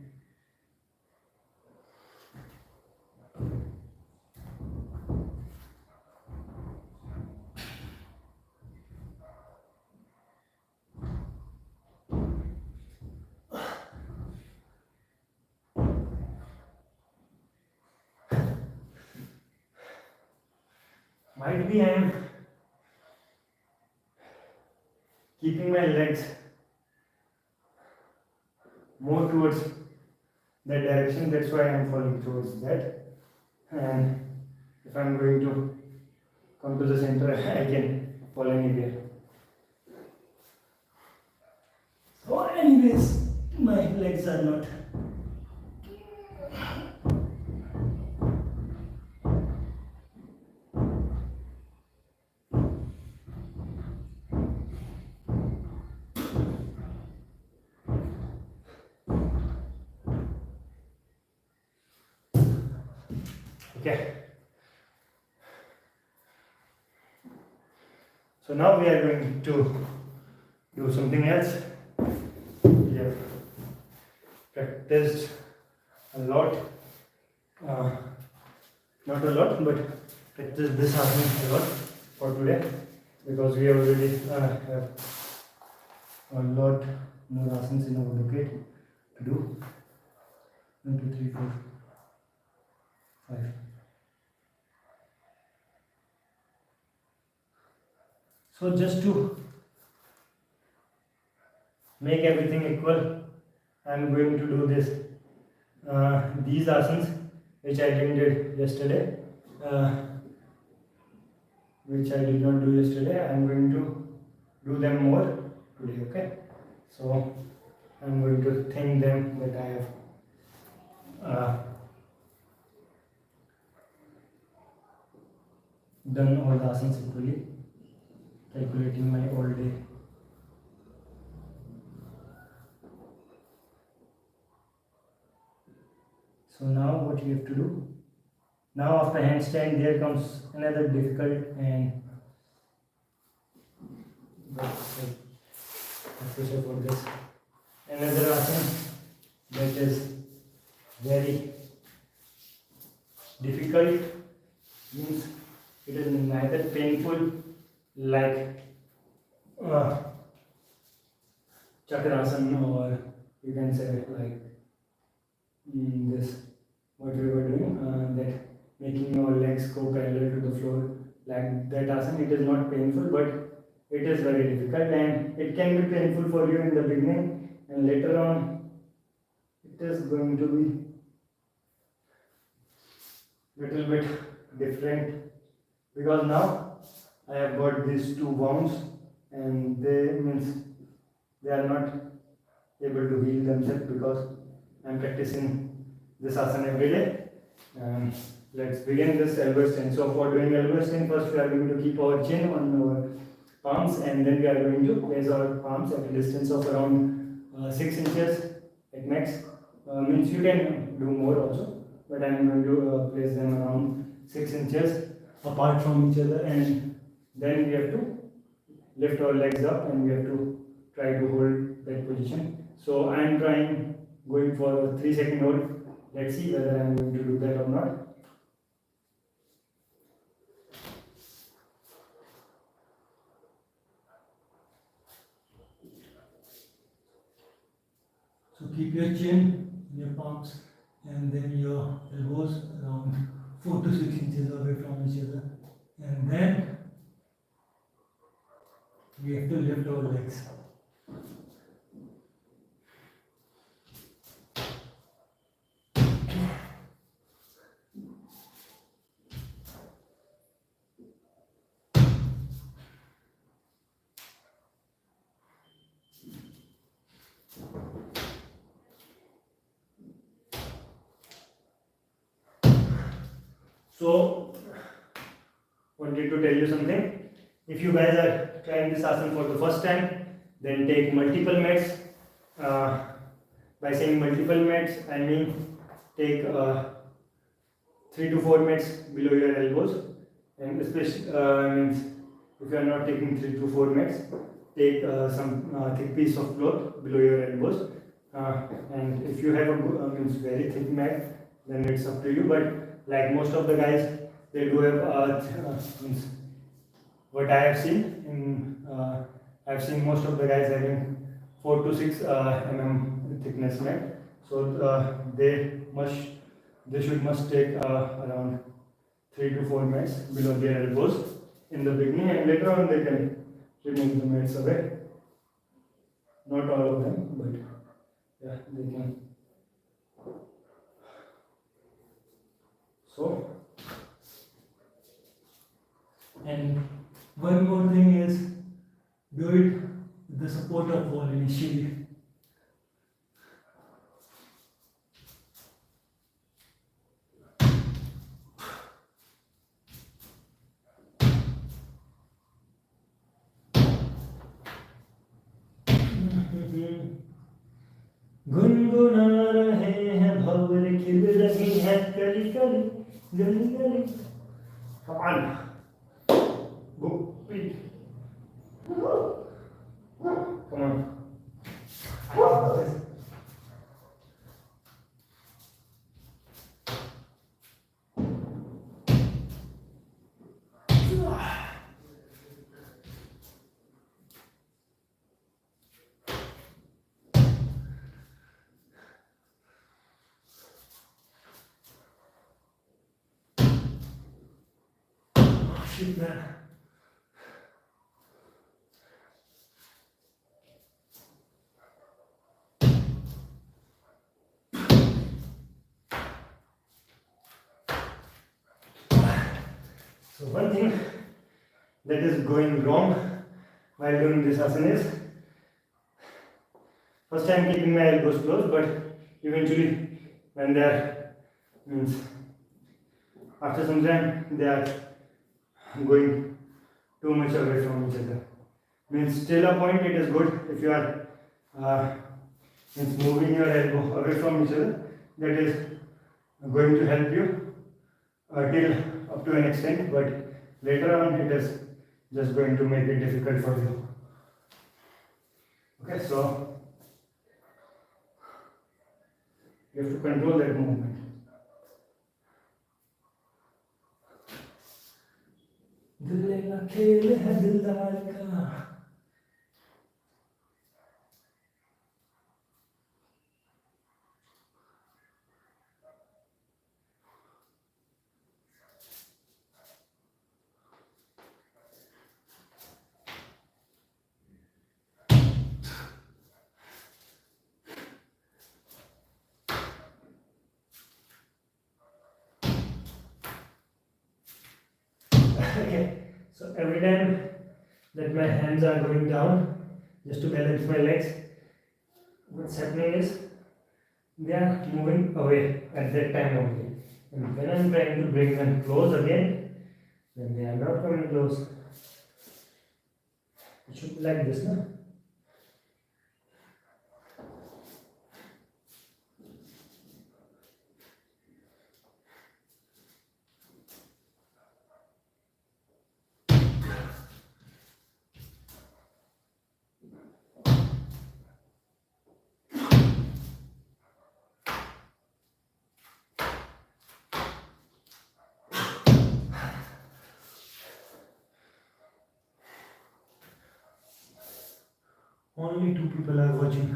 Might be I am keeping my legs more towards that direction, that's why I am falling towards that. And if I am going to come to the center, I can fall anywhere. So anyways, my legs are not okay. So now we are going to do something else. We have practiced a lot, not a lot, but practiced this asana a lot for today, because we already have a lot more asanas in our bucket to do. 1, 2, 3, 4, 5. So just to make everything equal, I am going to do this. These asanas which I didn't do yesterday, which I did not do yesterday, I am going to do them more today. Okay, so I am going to think them that I have done all the asanas equally, calculating my all day. So now what you have to do, now after handstand there comes another difficult and for this, another asana that is very difficult, means it is neither painful like chakrasana, or you can say like this, what we were doing, that making your legs go parallel to the floor, like that asana. It is not painful, but it is very difficult, and it can be painful for you in the beginning, and later on it is going to be little bit different, because now I have got these two wounds and they are not able to heal themselves, because I am practicing this asana every day. Let's begin this elbow extend. So for doing elbow extend, first we are going to keep our chin on our palms, and then we are going to place our palms at a distance of around 6 inches at max. Means you can do more also, but I am going to place them around 6 inches apart from each other, and then we have to lift our legs up and we have to try to hold that position. So I am going for a 3-second hold. Let's see whether I am going to do that or not. So keep your chin in your palms and then your elbows around 4 to 6 inches away from each other, and then we have to lift our legs. So, wanted to tell you something. If you guys are trying this asana for the first time, then take multiple mats. By saying multiple mats, I mean take 3 to 4 mats below your elbows, and especially means if you are not taking 3 to 4 mats, take some thick piece of cloth below your elbows. And if you have a means very thick mat, then it's up to you. But like most of the guys, they do have means what I have seen in I've seen most of the guys having 4 to 6 mm thickness mat. So they must take around 3 to 4 mats below their elbows in the beginning, and later on they can remove the mats away. Not all of them, but yeah, they can. So, and one more thing is, do it with the support of wall initially. गुनगुना रहे हैं भंवर खिल रही है कली कली गली गली. Come on, Bhuppi. Come on. I got this. Shit, man. So one thing that is going wrong while doing this asana is, first I am keeping my elbows closed, but eventually when they are means after some time they are going too much away from each other. Means till a point it is good if you are means moving your elbow away from each other. That is going to help you till up to an extent, but later on it is just going to make it difficult for you. Okay, so you have to control that movement. दिल का खेल है दिलदार का. Okay, so every time that my hands are going down just to balance my legs, what's happening is they are moving away at that time only. And when I'm trying to bring them close again, then they are not coming close. It should be like this, no? Only 2 people are watching.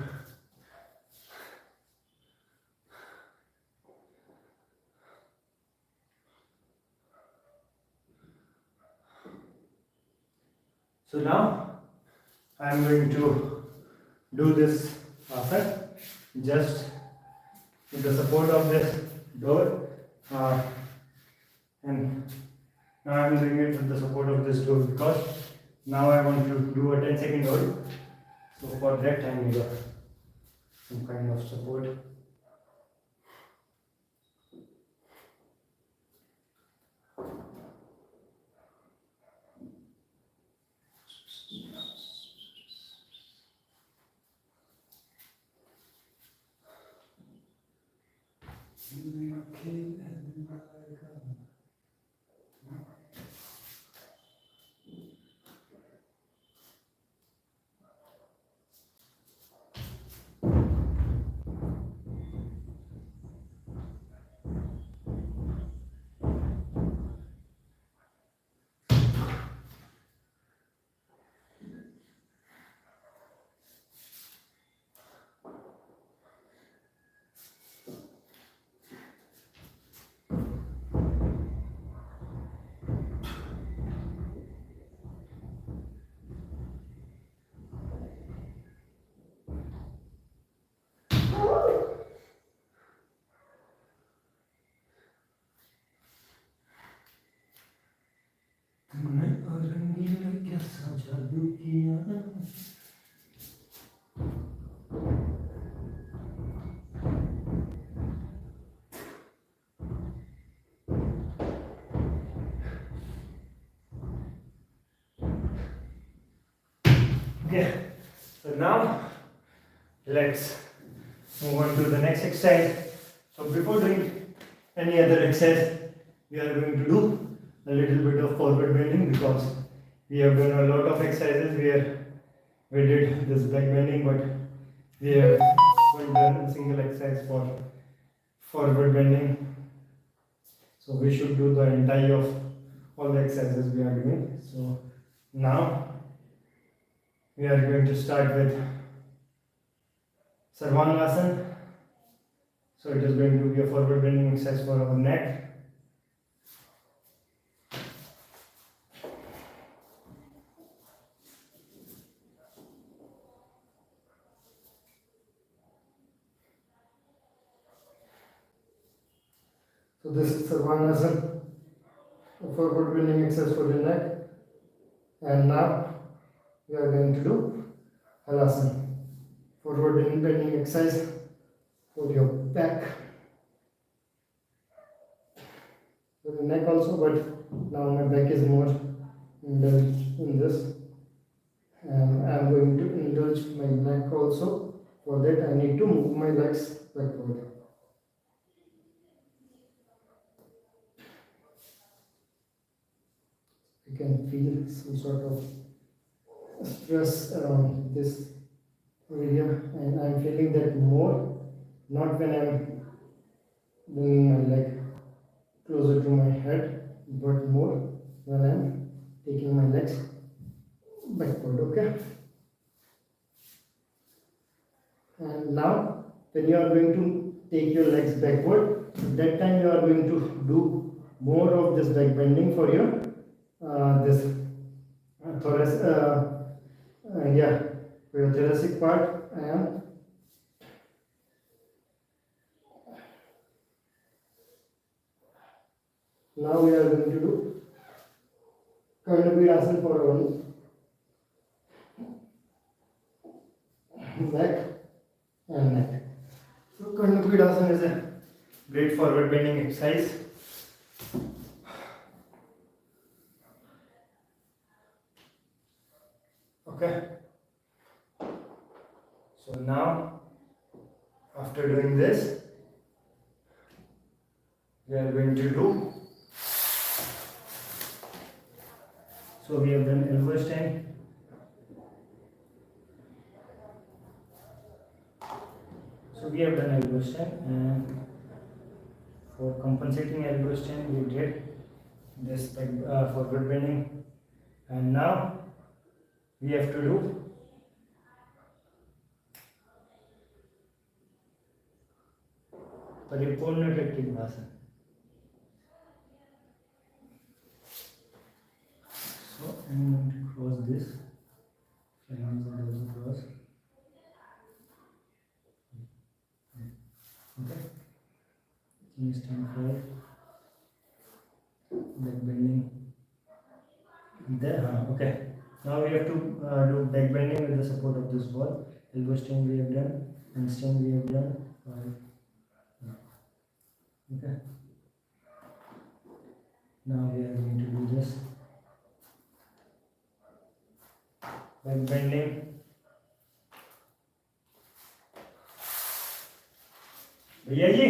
So now I am going to do this asana just with the support of this door, and now I am doing it with the support of this door because now I want to do a 10-second door. So for that I need some kind of support. Okay, so now let's move on to the next exercise. So before doing any other exercise, we are going to do a little bit of forward bending because we have done a lot of exercises where we did this back bending, but we have not done a single exercise for forward bending. So we should do the entire of all the exercises we are doing. So now we are going to start with Sarvangasana. So it is going to be a forward bending exercise for our neck. So this is Sarvangasana, a forward bending exercise for the neck. And now we are going to do Halasana, forward bending exercise for your back, for the neck also, but now my back is more indulged in this, and I am going to indulge my neck also. For that I need to move my legs backward. You can feel some sort of stress around this area, and I'm feeling that more, not when I'm bringing my leg closer to my head, but more when I'm taking my legs backward. Okay, and now when you are going to take your legs backward, that time you are going to do more of this back bending for your this thoracic for your thoracic part. And now we are going to do Karnapidasana for our back and neck. So Karnapidasana is a great forward bending exercise. Okay. So now, after doing this, we are going to do. So we have done elbow stand. So we have done elbow stand, and for compensating elbow stand, we did this forward bending, and now we have to do परिपूर्ण technique So I'm going to cross this. And I'm going to cross. Okay. Stand forward. Back bending. There. Okay. Now we have to do back bending with the support of this ball. Elbow stand we have done. Handstand we have done. Okay. Now we are going to do this. Back bending. भैया जी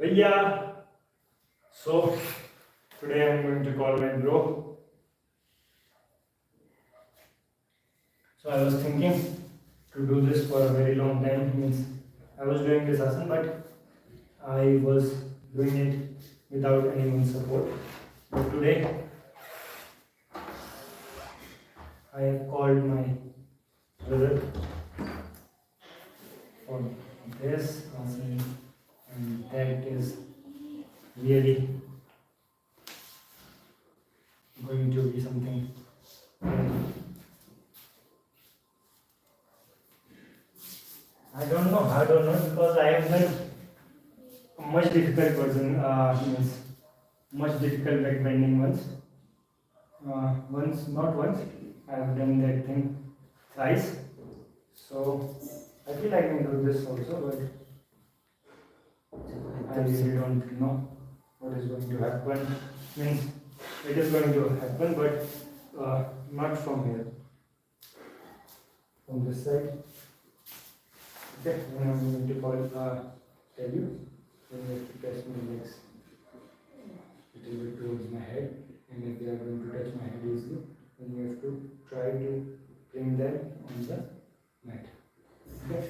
भैया so today I am going to call my bro. So I was thinking to do this for a very long time. Means I was doing this asana but I was doing it without anyone's support. But today I have called my brother for this asana, and that is really going to be something. I don't know because I have done a much difficult version, means much difficult back bending once. Not once. I have done that thing thrice. So I feel I can do this also, but I really don't know what is going to happen. Means it is going to happen, but not from here. From this side. Okay, and I'm going to tell you. Then you have to touch my legs a little bit towards my head, and if you are going to touch my head easily, then you have to try to bring them on the mat. Okay.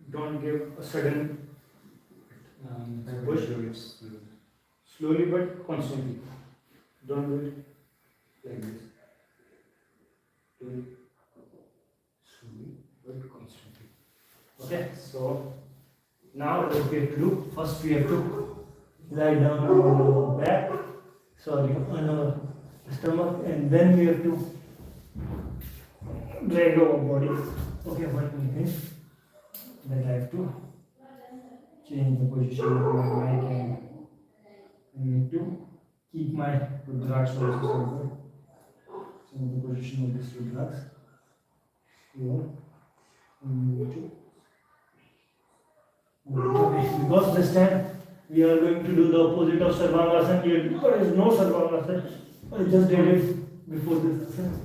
Don't give a sudden push. Slowly but constantly. Don't do it like this. Do it slowly but constantly. Okay, so now what we have to do, first we have to lie down on our back, on our stomach, and then we have to drag our body. Okay, one thing that I have to change the position of my mic, and I need to keep my Rudraksh also somewhere. Change the position of this Rudraksh. Here. Because this time we are going to do the opposite of Sarvangasana. Here there is no Sarvangasana. I just did it before this asana.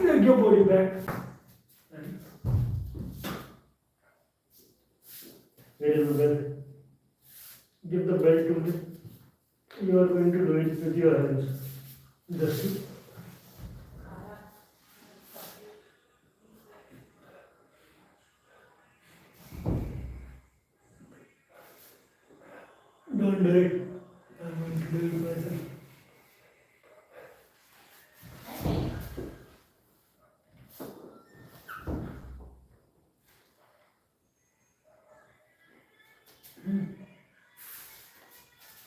Leg your body back. Where is the belt? Give the belt to me. You are going to do it with your hands. Just don't do it. I'm going to do it myself.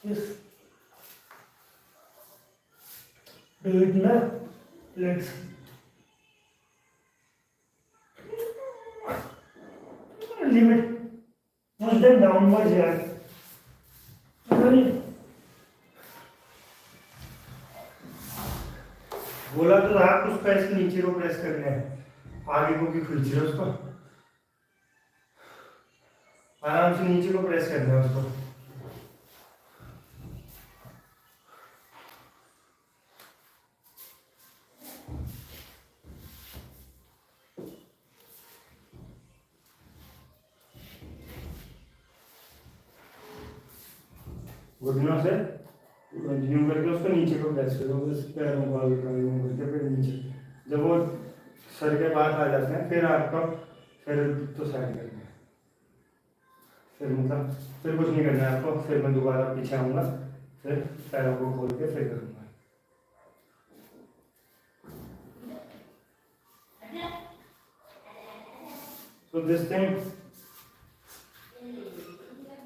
Yes. Do it now. Let's. Leave it. Push them downwards, yaar. बोला तो आप उसका इसके नीचे को press करना है, आगे को भी खींच रहे उसको, आराम से नीचे को प्रेस करना है उसको. घुटनों से कंटिन्यू करके उसको नीचे को प्रेस करो, बस पैरों को आगे करके फिर नीचे. जब वो सर के पास आ जाते हैं फिर आपका फिर तो साइड करना है. फिर मतलब फिर कुछ नहीं करना है आपको, फिर मैं दोबारा पीछे आऊँगा, फिर पैरों को खोल के फिर करूँगा। So this thing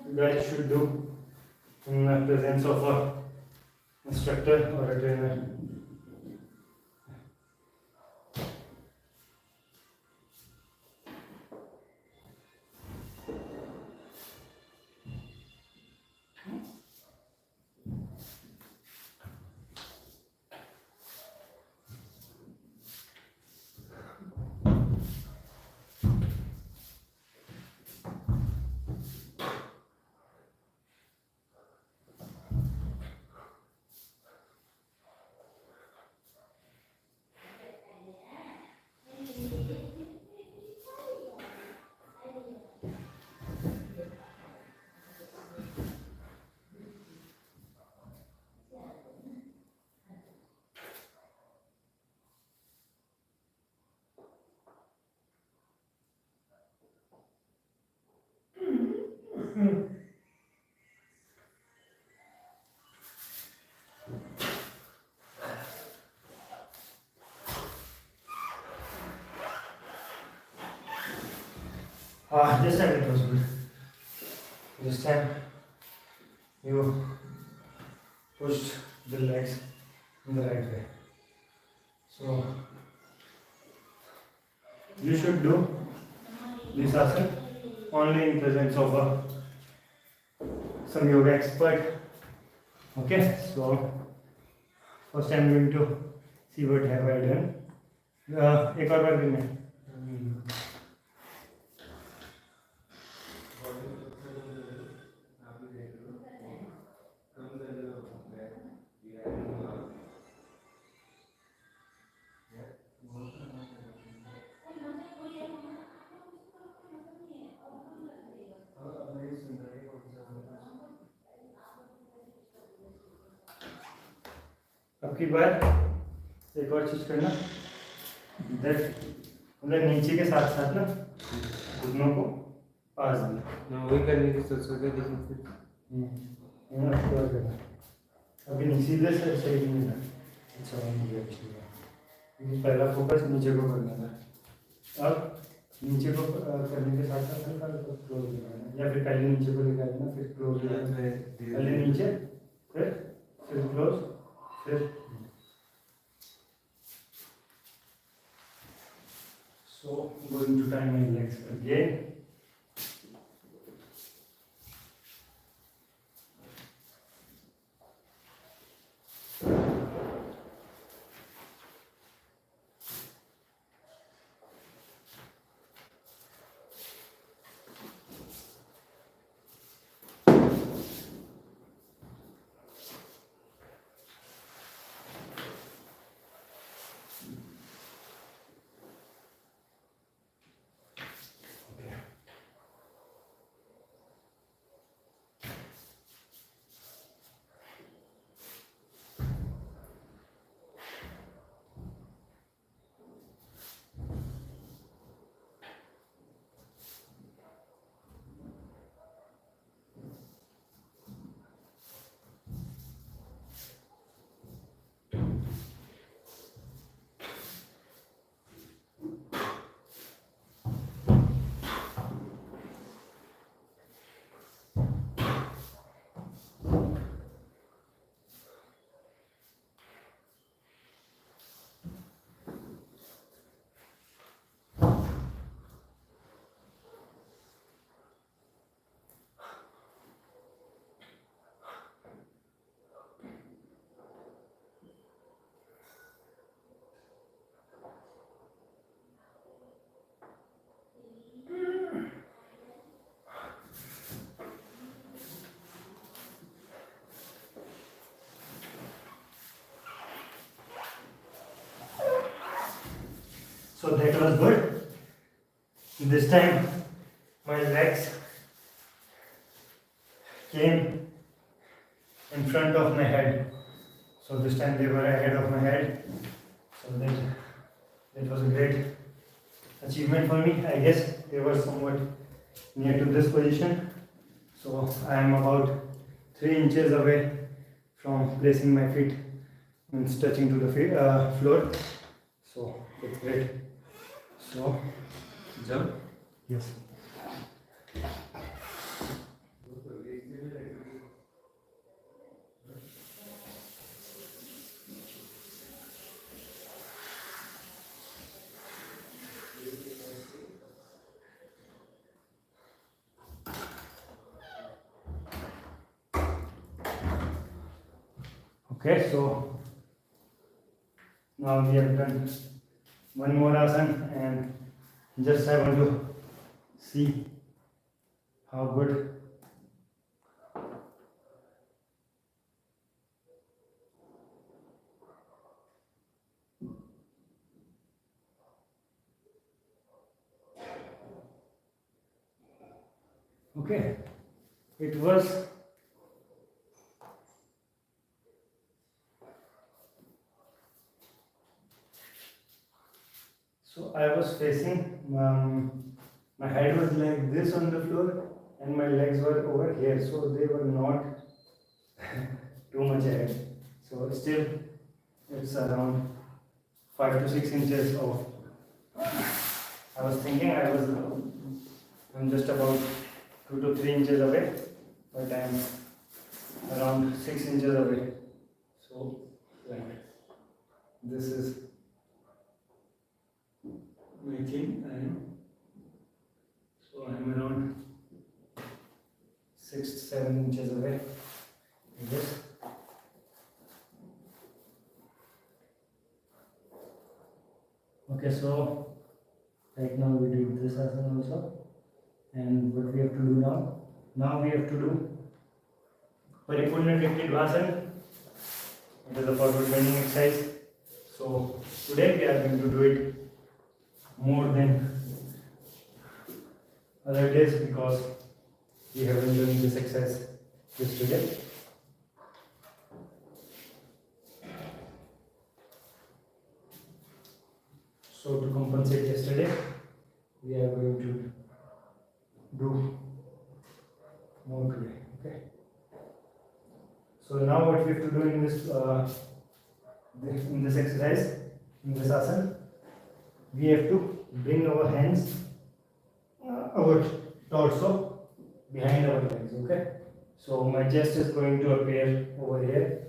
you guys should do in the presence of a instructor or a trainer. This time it was good. This time you pushed the legs in the right way. So you should do this asana only in presence of some yoga expert. Okay, so first I'm going to see what have I done. एक और बार करना है. अब की बार एक और चीज करना, इधर मतलब नीचे के साथ साथ ना घुटनों को पास देना। वही करने की सोच रहे थे, लेकिन फिर अभी नहीं सीधे से सही नहीं था। अच्छा हो गया, क्योंकि पहला फोकस नीचे को करना था। अब नीचे को करने के साथ साथ हल्का हल्का क्लोज लगाना, या फिर पहले नीचे को लेकर आना फिर क्लोज लगाना, पहले नीचे फिर क्लोज फिर। So going to tie my legs again. So that was good. This time my legs came in front of my head. So this time they were ahead of my head. So that was a great achievement for me. I guess they were somewhat near to this position. So I am about 3 inches away from placing my feet, means touching to the floor. So it's great. So Jump. yes. Okay, so now we have done one more asana, and just I want to see how good. Okay, it was. So I was facing, my head was like this on the floor and my legs were over here, so they were not too much ahead. So still it's around 5 to 6 inches off. I was thinking I'm just about 2 to 3 inches away, but I'm around 6 inches away. So like this is making, and so I'm around 6 to 7 inches away, I guess. Okay, so right now we did this asana also, and what we have to do now we have to do Paripurna Vasana. It is a forward bending exercise. So today we are going to do it more than other days because we have been doing this exercise yesterday. So to compensate yesterday, we are going to do more today. Okay. So now what we have to do in this exercise, in this asana, we have to bring our hands, our torso behind our legs. Okay. So my chest is going to appear over here.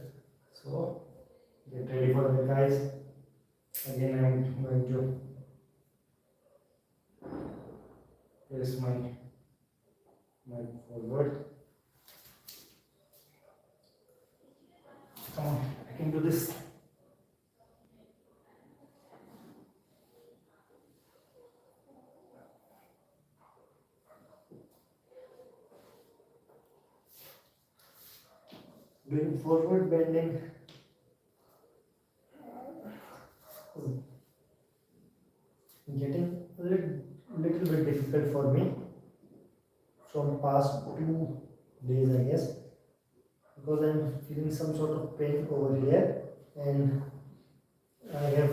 So get ready for that, guys. Again, I am going to place my forward. Come on, I can do this. Doing forward bending. Getting a little bit difficult for me from past 2 days, I guess, because I'm feeling some sort of pain over here, and I have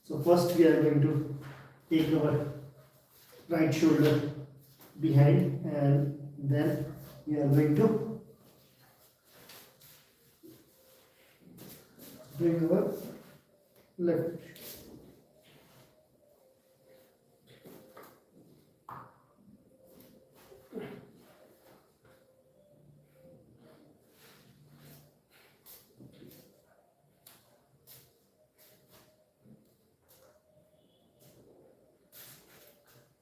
so first we are going to take our right shoulder behind, and then we are going to bring our left.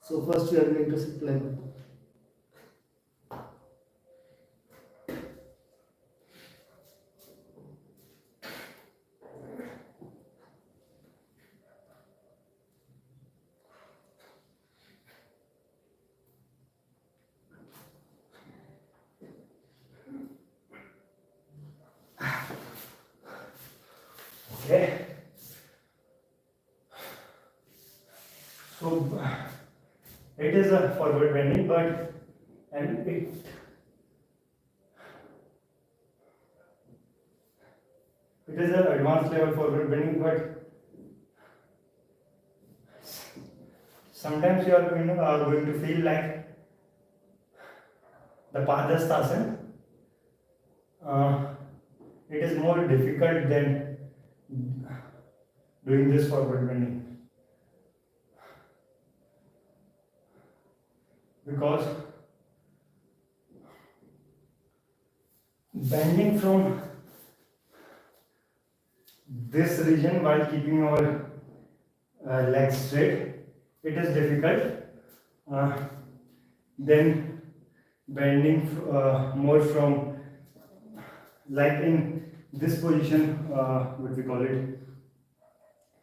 So first we are going to sit like that. Okay. So it is a forward bending, but and it is an advanced level forward bending, but sometimes you are going to feel like the Padhastasana, it is more difficult than doing this forward bending, because bending from this region while keeping our legs straight, it is difficult. Then bending more from, like in this position, what we call it,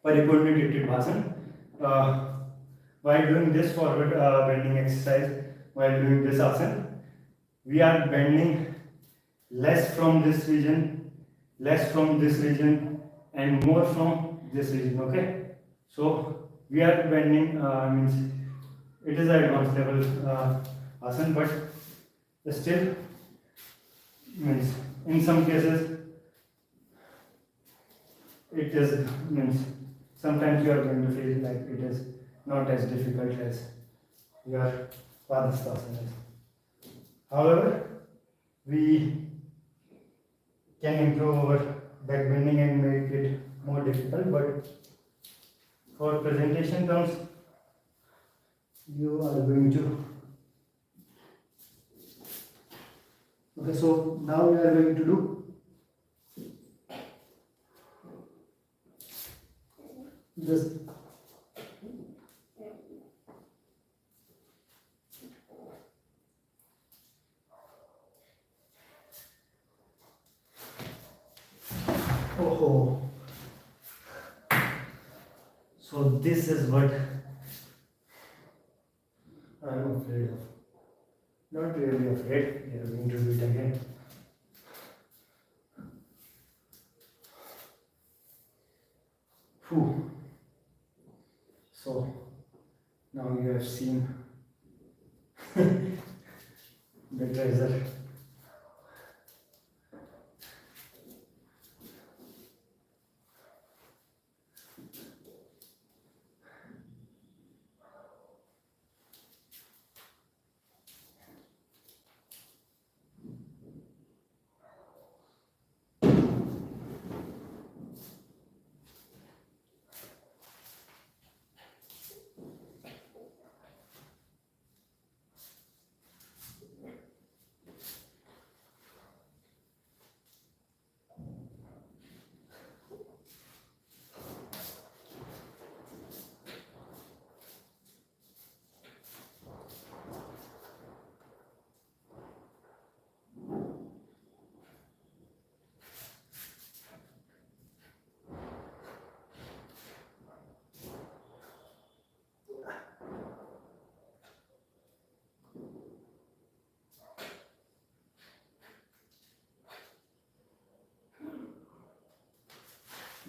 Paripurna Bhasan. While doing this forward bending exercise, while doing this asana, we are bending less from this region, less from this region, and more from this region. Okay, so we are bending, means it is an advanced level asana, but still, means in some cases it is, means sometimes you are going to feel like it is not as difficult as your Padhastasana is. However, we can improve our back bending and make it more difficult, but for presentation terms, you are going to. Okay, so now we are going to do this. Oh, so this is what I'm afraid of. Not really afraid, we are going to do it again. Whew. So now you have seen the treasure.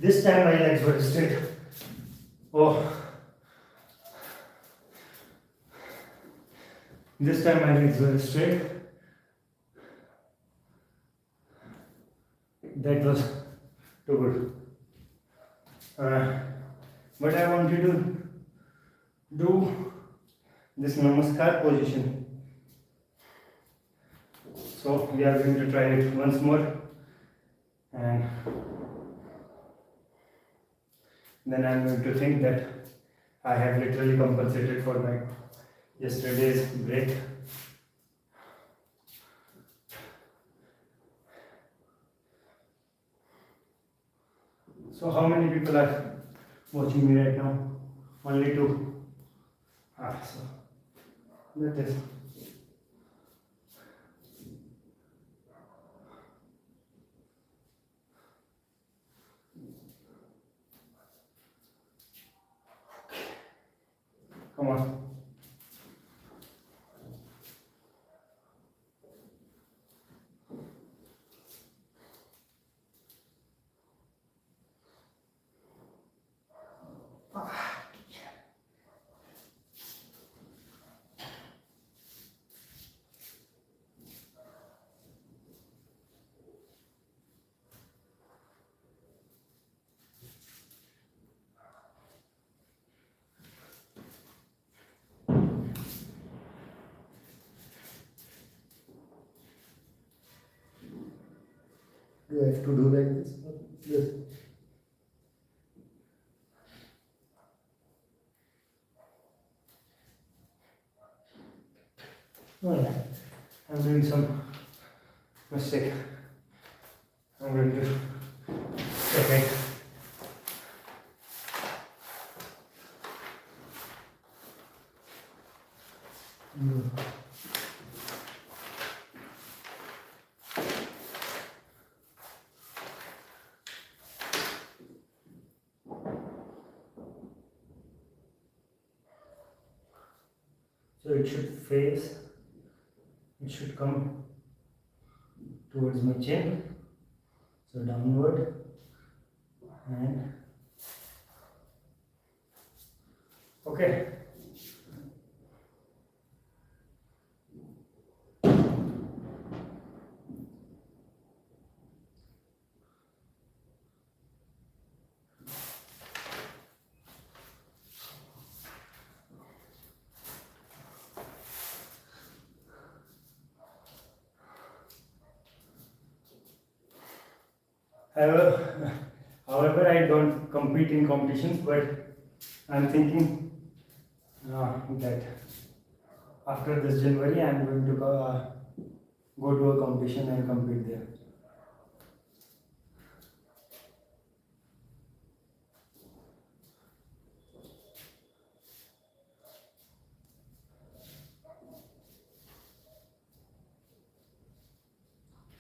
This time my legs were straight. Oh. This time my legs were straight. That was too good. But I want you to do this namaskar position. So we are going to try it once more, and then I am going to think that I have literally compensated for my yesterday's break. So how many people are watching me right now? Only 2. So that is. Come on. Do I have to do like this? Yes. Oh yeah, I'm doing some mistake. I'm going to check it. So it should face, it should come towards my chin, so downward, and okay. However, I don't compete in competitions, but I'm thinking that after this January, I'm going to go to a competition and compete there.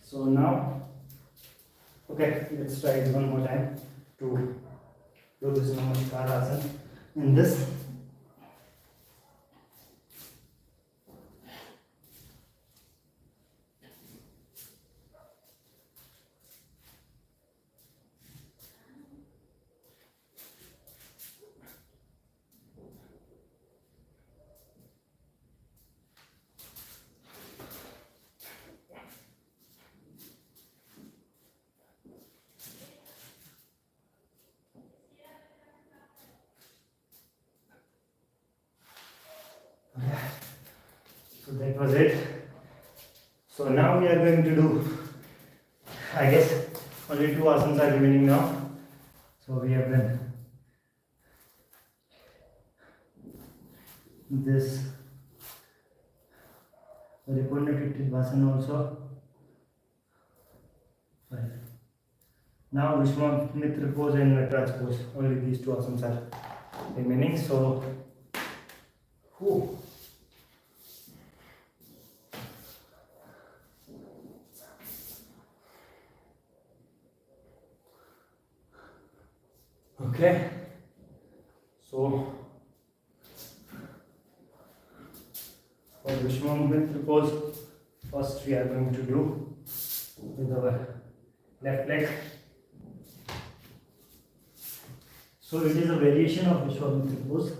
So now, okay, let's try it one more time to do this Namaskar Asana in this. So that was it. So now we are going to do, I guess only 2 asanas are remaining now. So we have done this Varipurna also. Fine. Now Vishwamitra pose and Nataraj pose. Only these 2 asanas are remaining. So, whew. Okay, so for Vishwamitra pose, first we are going to do with our left leg. So it is a variation of Vishwamitra pose.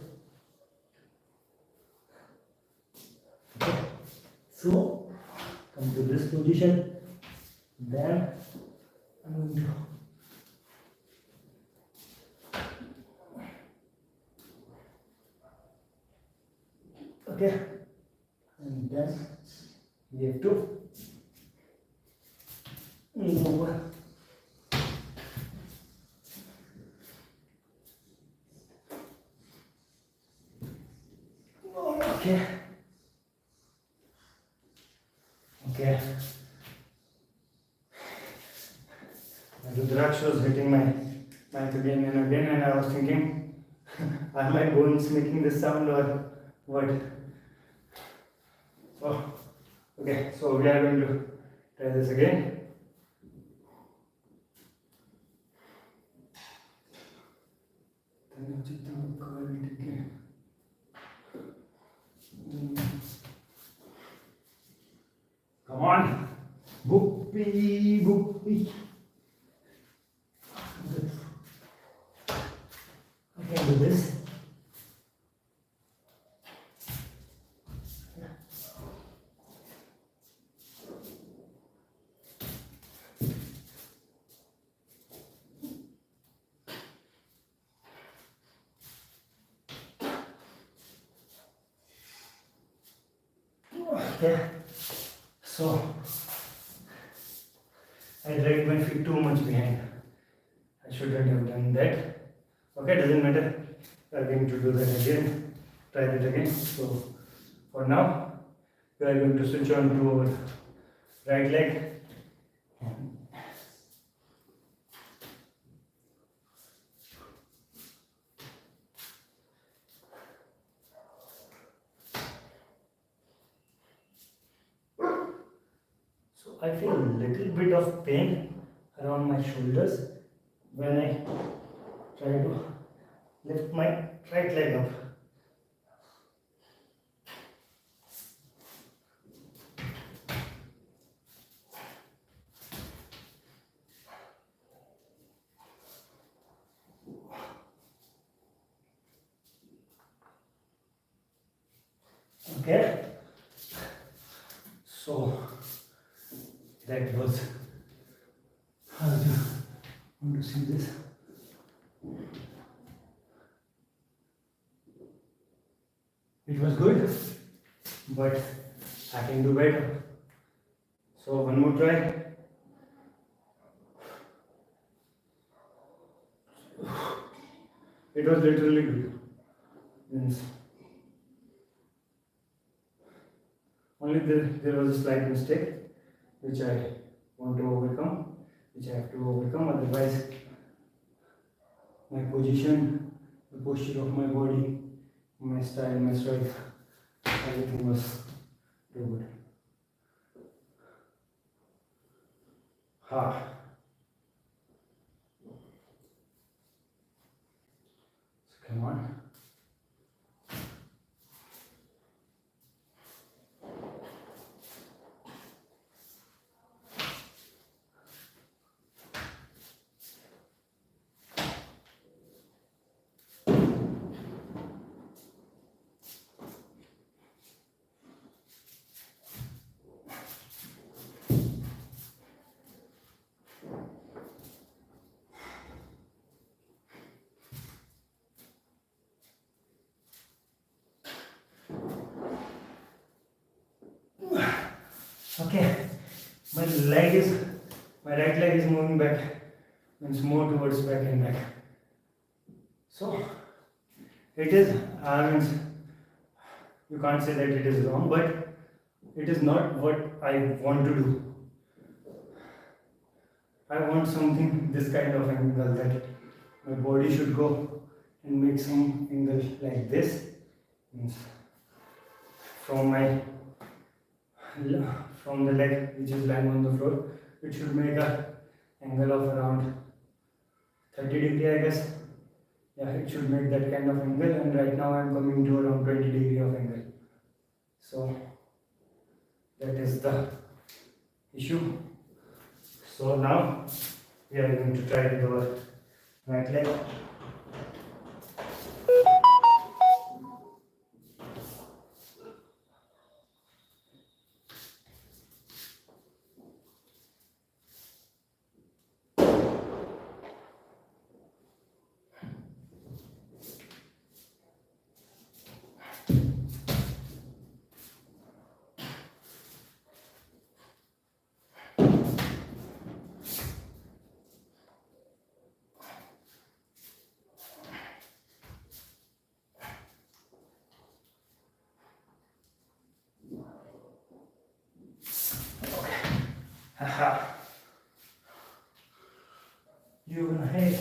Okay. So come to this position, then I'm going to okay, and then we have to move. Okay. Okay. The Rudraksh was hitting my back again and again, and I was thinking, are my bones making this sound or what? Oh, okay, so we are going to try this again. Come on, Bhuppi, Bhuppi. I can do this. Okay, so I dragged my feet too much behind. I shouldn't have done that. Okay, doesn't matter. We are going to do that again. Try that again. So for now, we are going to switch on to our right leg. So I feel a little bit of pain around my shoulders when I try to lift my right leg up. Okay, so that was, I want to see this. It was good, but I can do better. So one more try. It was literally good. Means only there was a slight mistake which I want to overcome, which I have to overcome. Otherwise, my position, the posture of my body, my style, my strength, everything was too good. Ha. So come on. Okay, my right leg is moving back, means more towards back and back. So it is, means you can't say that it is wrong, but it is not what I want to do. I want something this kind of angle, that my body should go and make some angle like this, means from the leg which is lying on the floor, it should make a angle of around 30 degree, I guess. Yeah, it should make that kind of angle, and right now I am coming to around 20 degree of angle. So that is the issue. So now we are going to try with our right leg. Haha. You gonna hate.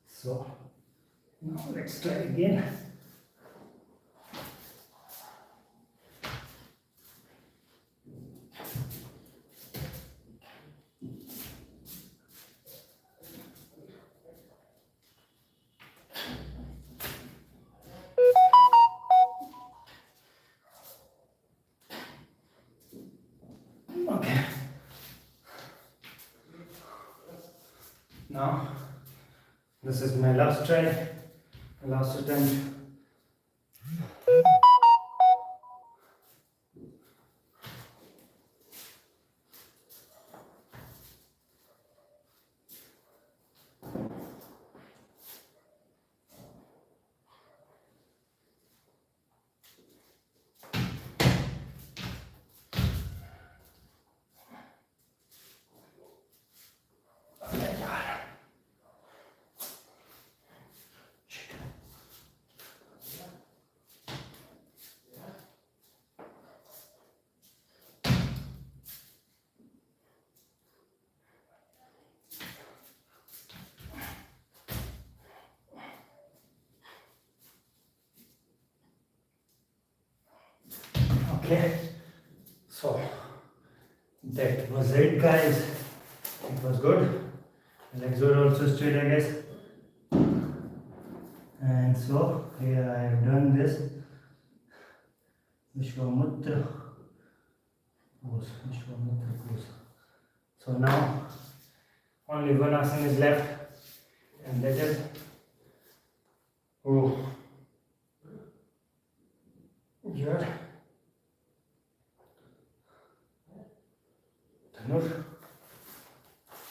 So now let's try again. Okay. This is my last try, last attempt. Okay, so that was it, guys. It was good. Legs were also straight, I guess. And so here I have done this Vishwamutra pose. So now only one asana is left, and that is your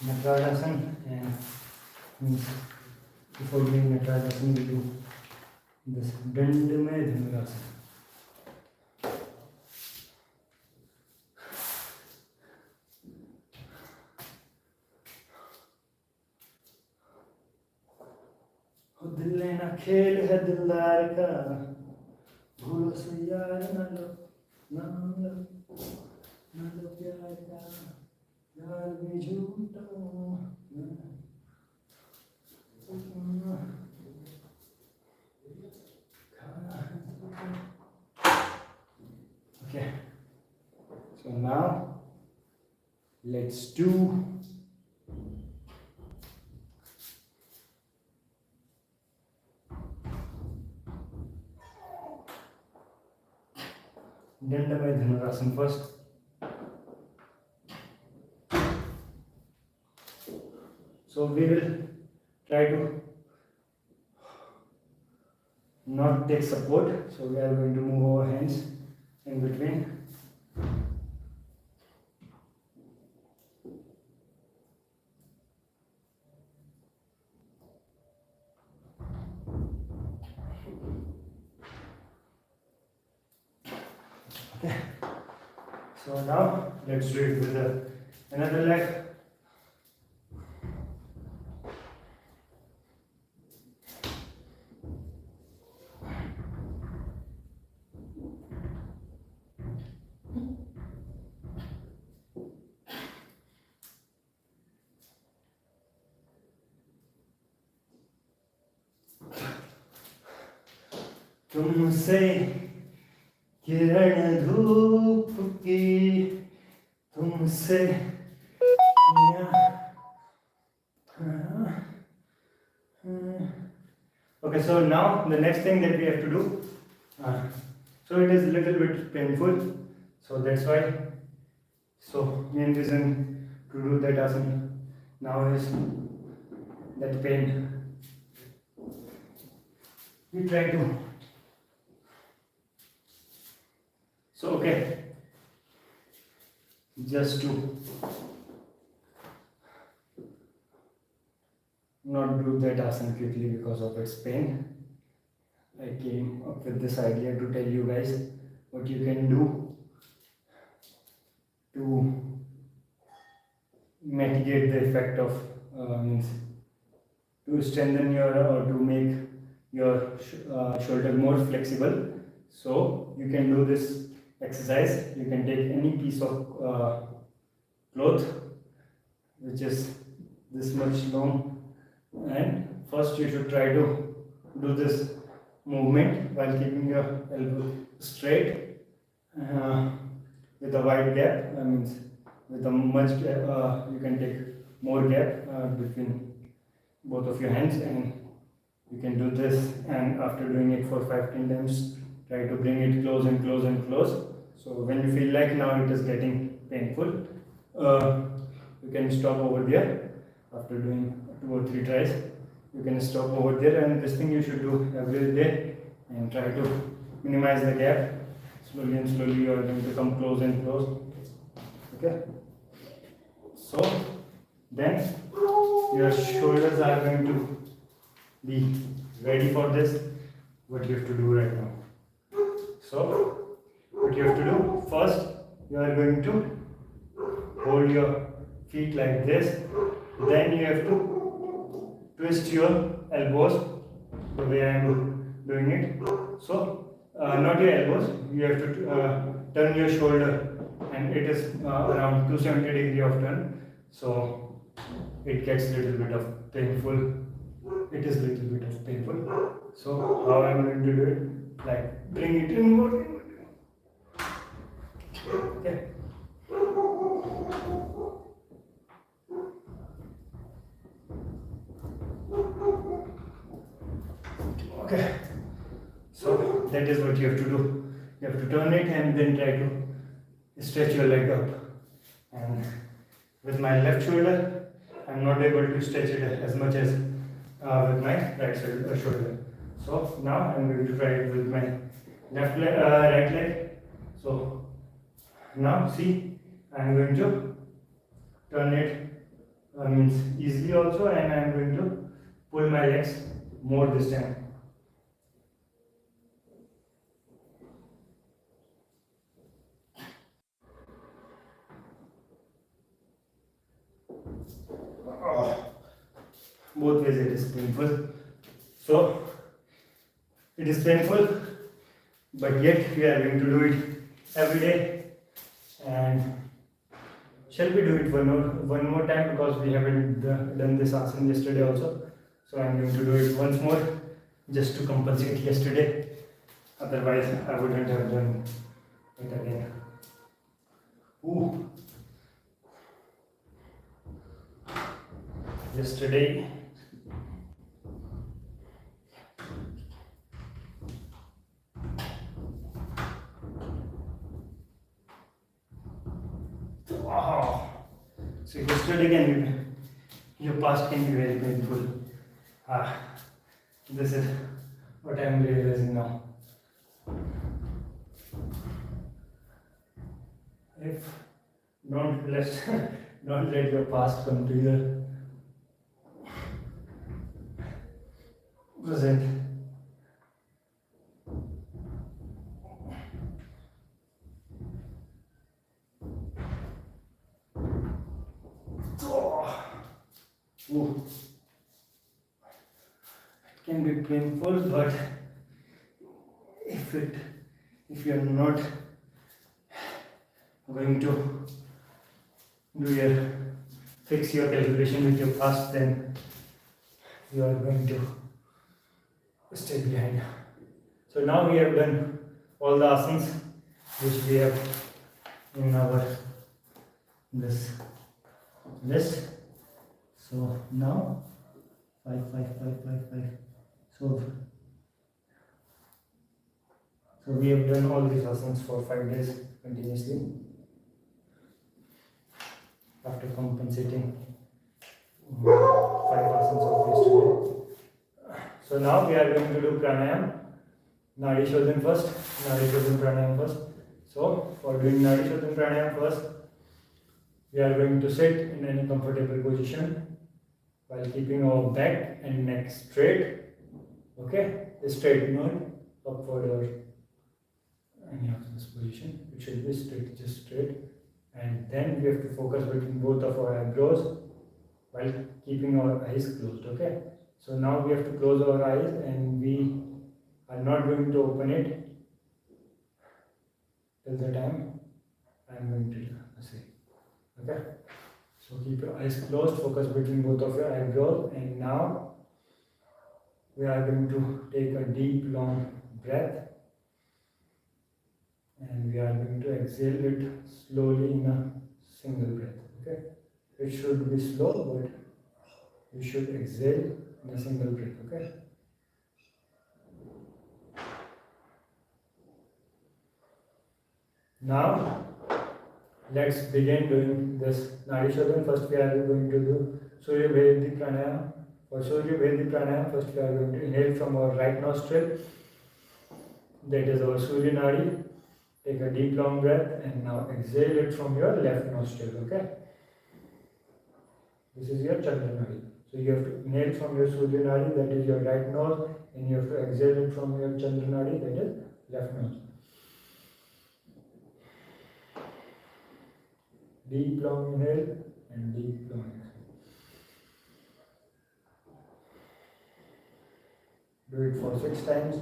Natrajasana, and means before doing Natrajasana we do this Dandamay Dhanurasana. दिल लेना खेल है दिलदार का, भूलो से यार न लो प्यार का, यार भी झूठा Okay, so now let's do Dandamay Dhanurasana first. So we will try to not take support. So we are going to move our hands in between. Okay. So now let's do it with another leg. तुमसे किरण धूप की, तुमसे Okay, so now the next thing that we have to do, so it is a little bit painful, so that's why, so main reason to do that asana now is that pain. We try to, so okay, just to not do that asana quickly because of its pain, I came up with this idea to tell you guys what you can do to mitigate the effect of means to strengthen your or to make your shoulder more flexible. So you can do this exercise. You can take any piece of cloth which is this much long, and first you should try to do this movement while keeping your elbow straight with a wide gap. Means with a much gap, you can take more gap between both of your hands, and you can do this, and after doing it for 5-10 times try to bring it close and close and close. So when you feel like now it is getting painful, you can stop over there after doing 2 or 3 tries, you can stop over there, and this thing you should do every day and try to minimize the gap. Slowly and slowly you are going to come close and close. Okay, so then your shoulders are going to be ready for this. What you have to do right now. So what you have to do first, you are going to hold your feet like this. Then you have to twist your elbows the way I am doing it. So not your elbows, you have to turn your shoulder, and it is around 270 degrees of turn. So it gets a little bit of painful. It is a little bit of painful. So how I am going to do it? Like bring it inward. Okay. Okay. So that is what you have to do. You have to turn it and then try to stretch your leg up. And with my left shoulder, I'm not able to stretch it as much as with my right shoulder. So now I'm going to try it with my right leg. So now see, I'm going to turn it means easily also, and I'm going to pull my legs more this time. Both ways it is painful. So it is painful, but yet we are going to do it every day. And shall we do it one more time, because we haven't done this asana yesterday also. So I'm going to do it once more just to compensate yesterday. Otherwise I wouldn't have done it again. Ooh. Yesterday wow. So yesterday again, your past can be very painful. This is what I am realizing now. If don't let your past come to your present. Ooh. It can be painful, but if you are not going to fix your calculation with your past, then you are going to stay behind. So now we have done all the asanas which we have in our this list. So now 5, 5, 5, 5, 5. So we have done all these asanas for 5 days continuously after compensating 5 asanas of yesterday. So now we are going to do pranayam. Nadi Shodhan first. Nadi Shodhan pranayam first. So for doing Nadi Shodhan pranayam first, we are going to sit in any comfortable position while keeping our back and neck straight. Okay, straight, not upward or any of this position. It should be straight, just straight. And then we have to focus between both of our eyebrows while keeping our eyes closed. Okay, so now we have to close our eyes, and we are not going to open it till the time I am going to say. Okay, so keep your eyes closed, focus between both of your eyebrows, and now we are going to take a deep long breath, and we are going to exhale it slowly in a single breath. Okay, it should be slow, but you should exhale in a single breath. Okay. Now let's begin doing this Nadi Shodhan. First we are going to do AYURVEDIC pranayam. For AYURVEDIC pranayam, first we are going to inhale from our right nostril. That is our Surya Nadi. Take a deep long breath and now exhale it from your left nostril. Okay. This is your Chandra Nadi. So you have to inhale from your Surya Nadi, that is your right nose, and you have to exhale it from your Chandra Nadi, that is left nose. Deep long inhale and deep long exhale. Do it for 6 times.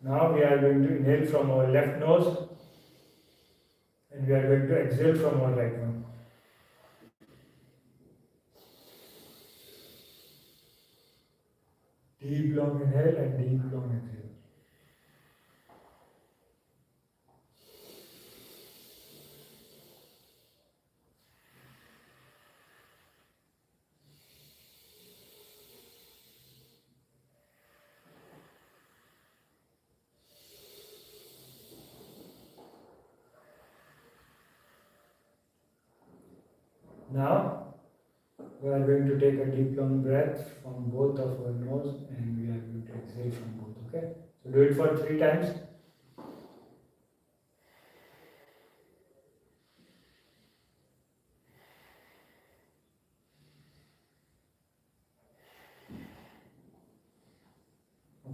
Now we are going to inhale from our left nose and we are going to exhale from our right one. Deep long inhale and deep long exhale. Now we are going to take a deep long breath from both of our nose and we are going to exhale from both. Okay. So do it for 3 times.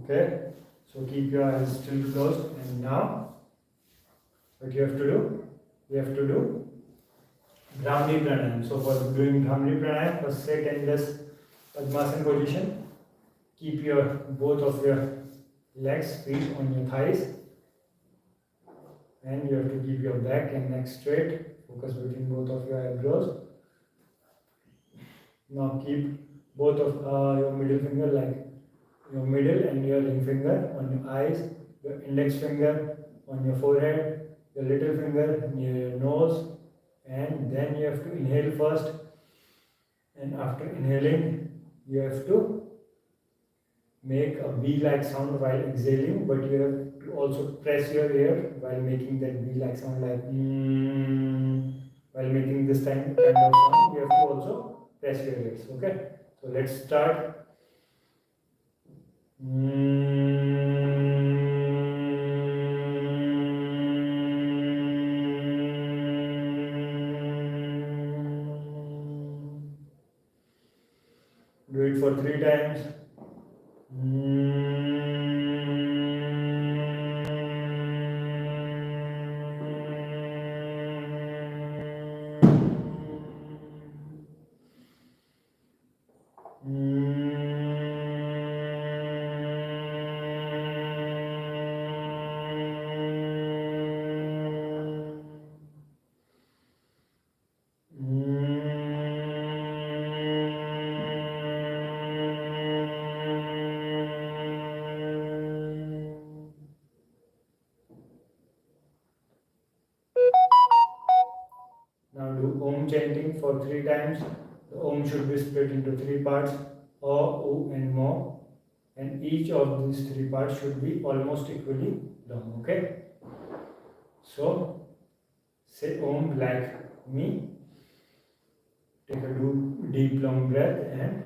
Okay, so keep your eyes still closed and now what you have to do? You have to do Brahmi Pranayam. So for doing Brahmi Pranayam, first sit in this Padmasana position. Keep your both of your legs, feet on your thighs and you have to keep your back and neck straight. Focus between both of your eyebrows. Now keep both of your middle finger like your middle and your ring finger on your eyes, your index finger on your forehead, your little finger near your nose, and then you have to inhale first, and after inhaling you have to make a V-like sound while exhaling, but you have to also press your ear while making that V-like sound, like while making this kind of sound you have to also press your ears. Okay, so let's start. Do it for 3 times. Now do Om chanting for 3 times. The Om should be split into 3 parts, O, U and Mo, and each of these 3 parts should be almost equally long. Okay? So say Om like me. Take a deep long breath and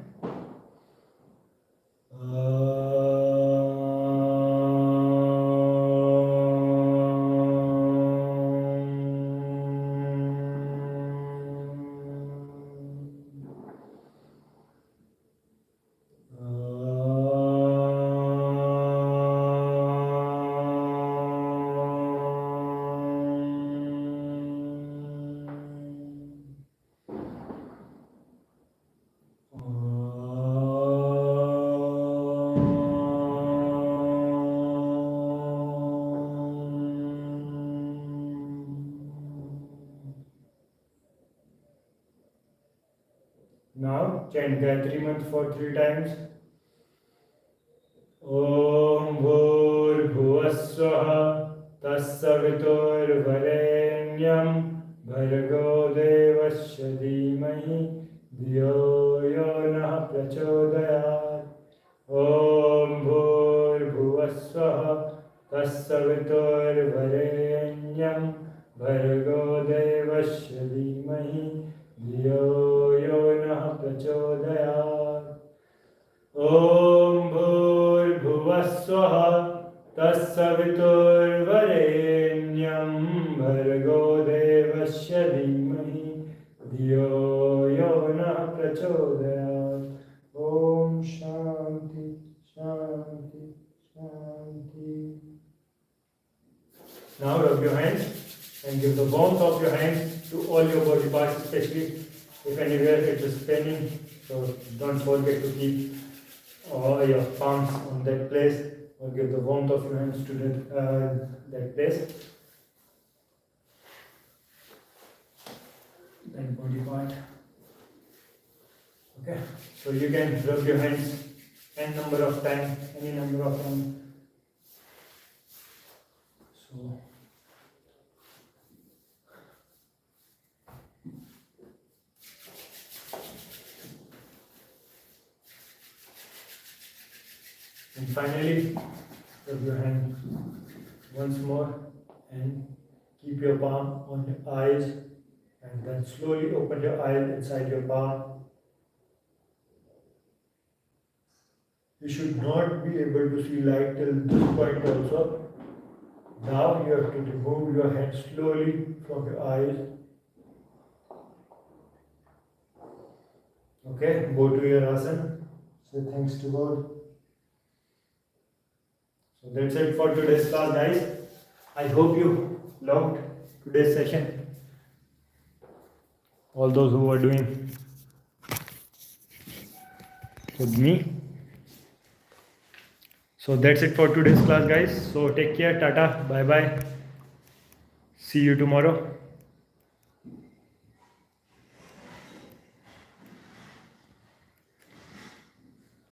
chant Gayatri Mantra for 3 times. Om Bhurbhuvasvaha Tassaviturvarenyam Bhargo Devasya Dhimahi Dhiyo Yo Nah Prachodayat. Om Bhurbhuvasvaha Tassaviturvarenyam Bhargo Devasya Dhimahi Dhiyo Yo Nah Prachodayat. Om Bhurbhuvasvaha Tassaviturvarenyam Bhargo Devasya Dhimahi Dhiyo Yo Nah Prachodayat. Om Shanti Shanti Shanti. Now rub your hands and give the warmth of your hands to all your body parts, especially if anywhere it is paining. So don't forget to keep your palms on that place, or give the warmth of your hands to that place, that body part. Okay, so you can rub your hands any number of times. So and finally, rub your hand once more and keep your palm on your eyes, and then slowly open your eyes inside your palm. You should not be able to see light till this point also. Now you have to remove your hand slowly from your eyes. Okay, go to your asana. Say thanks to God. So that's it for today's class, guys. I hope you loved today's session. All those who are doing with me. So that's it for today's class, guys. So take care, tata, bye bye. See you tomorrow.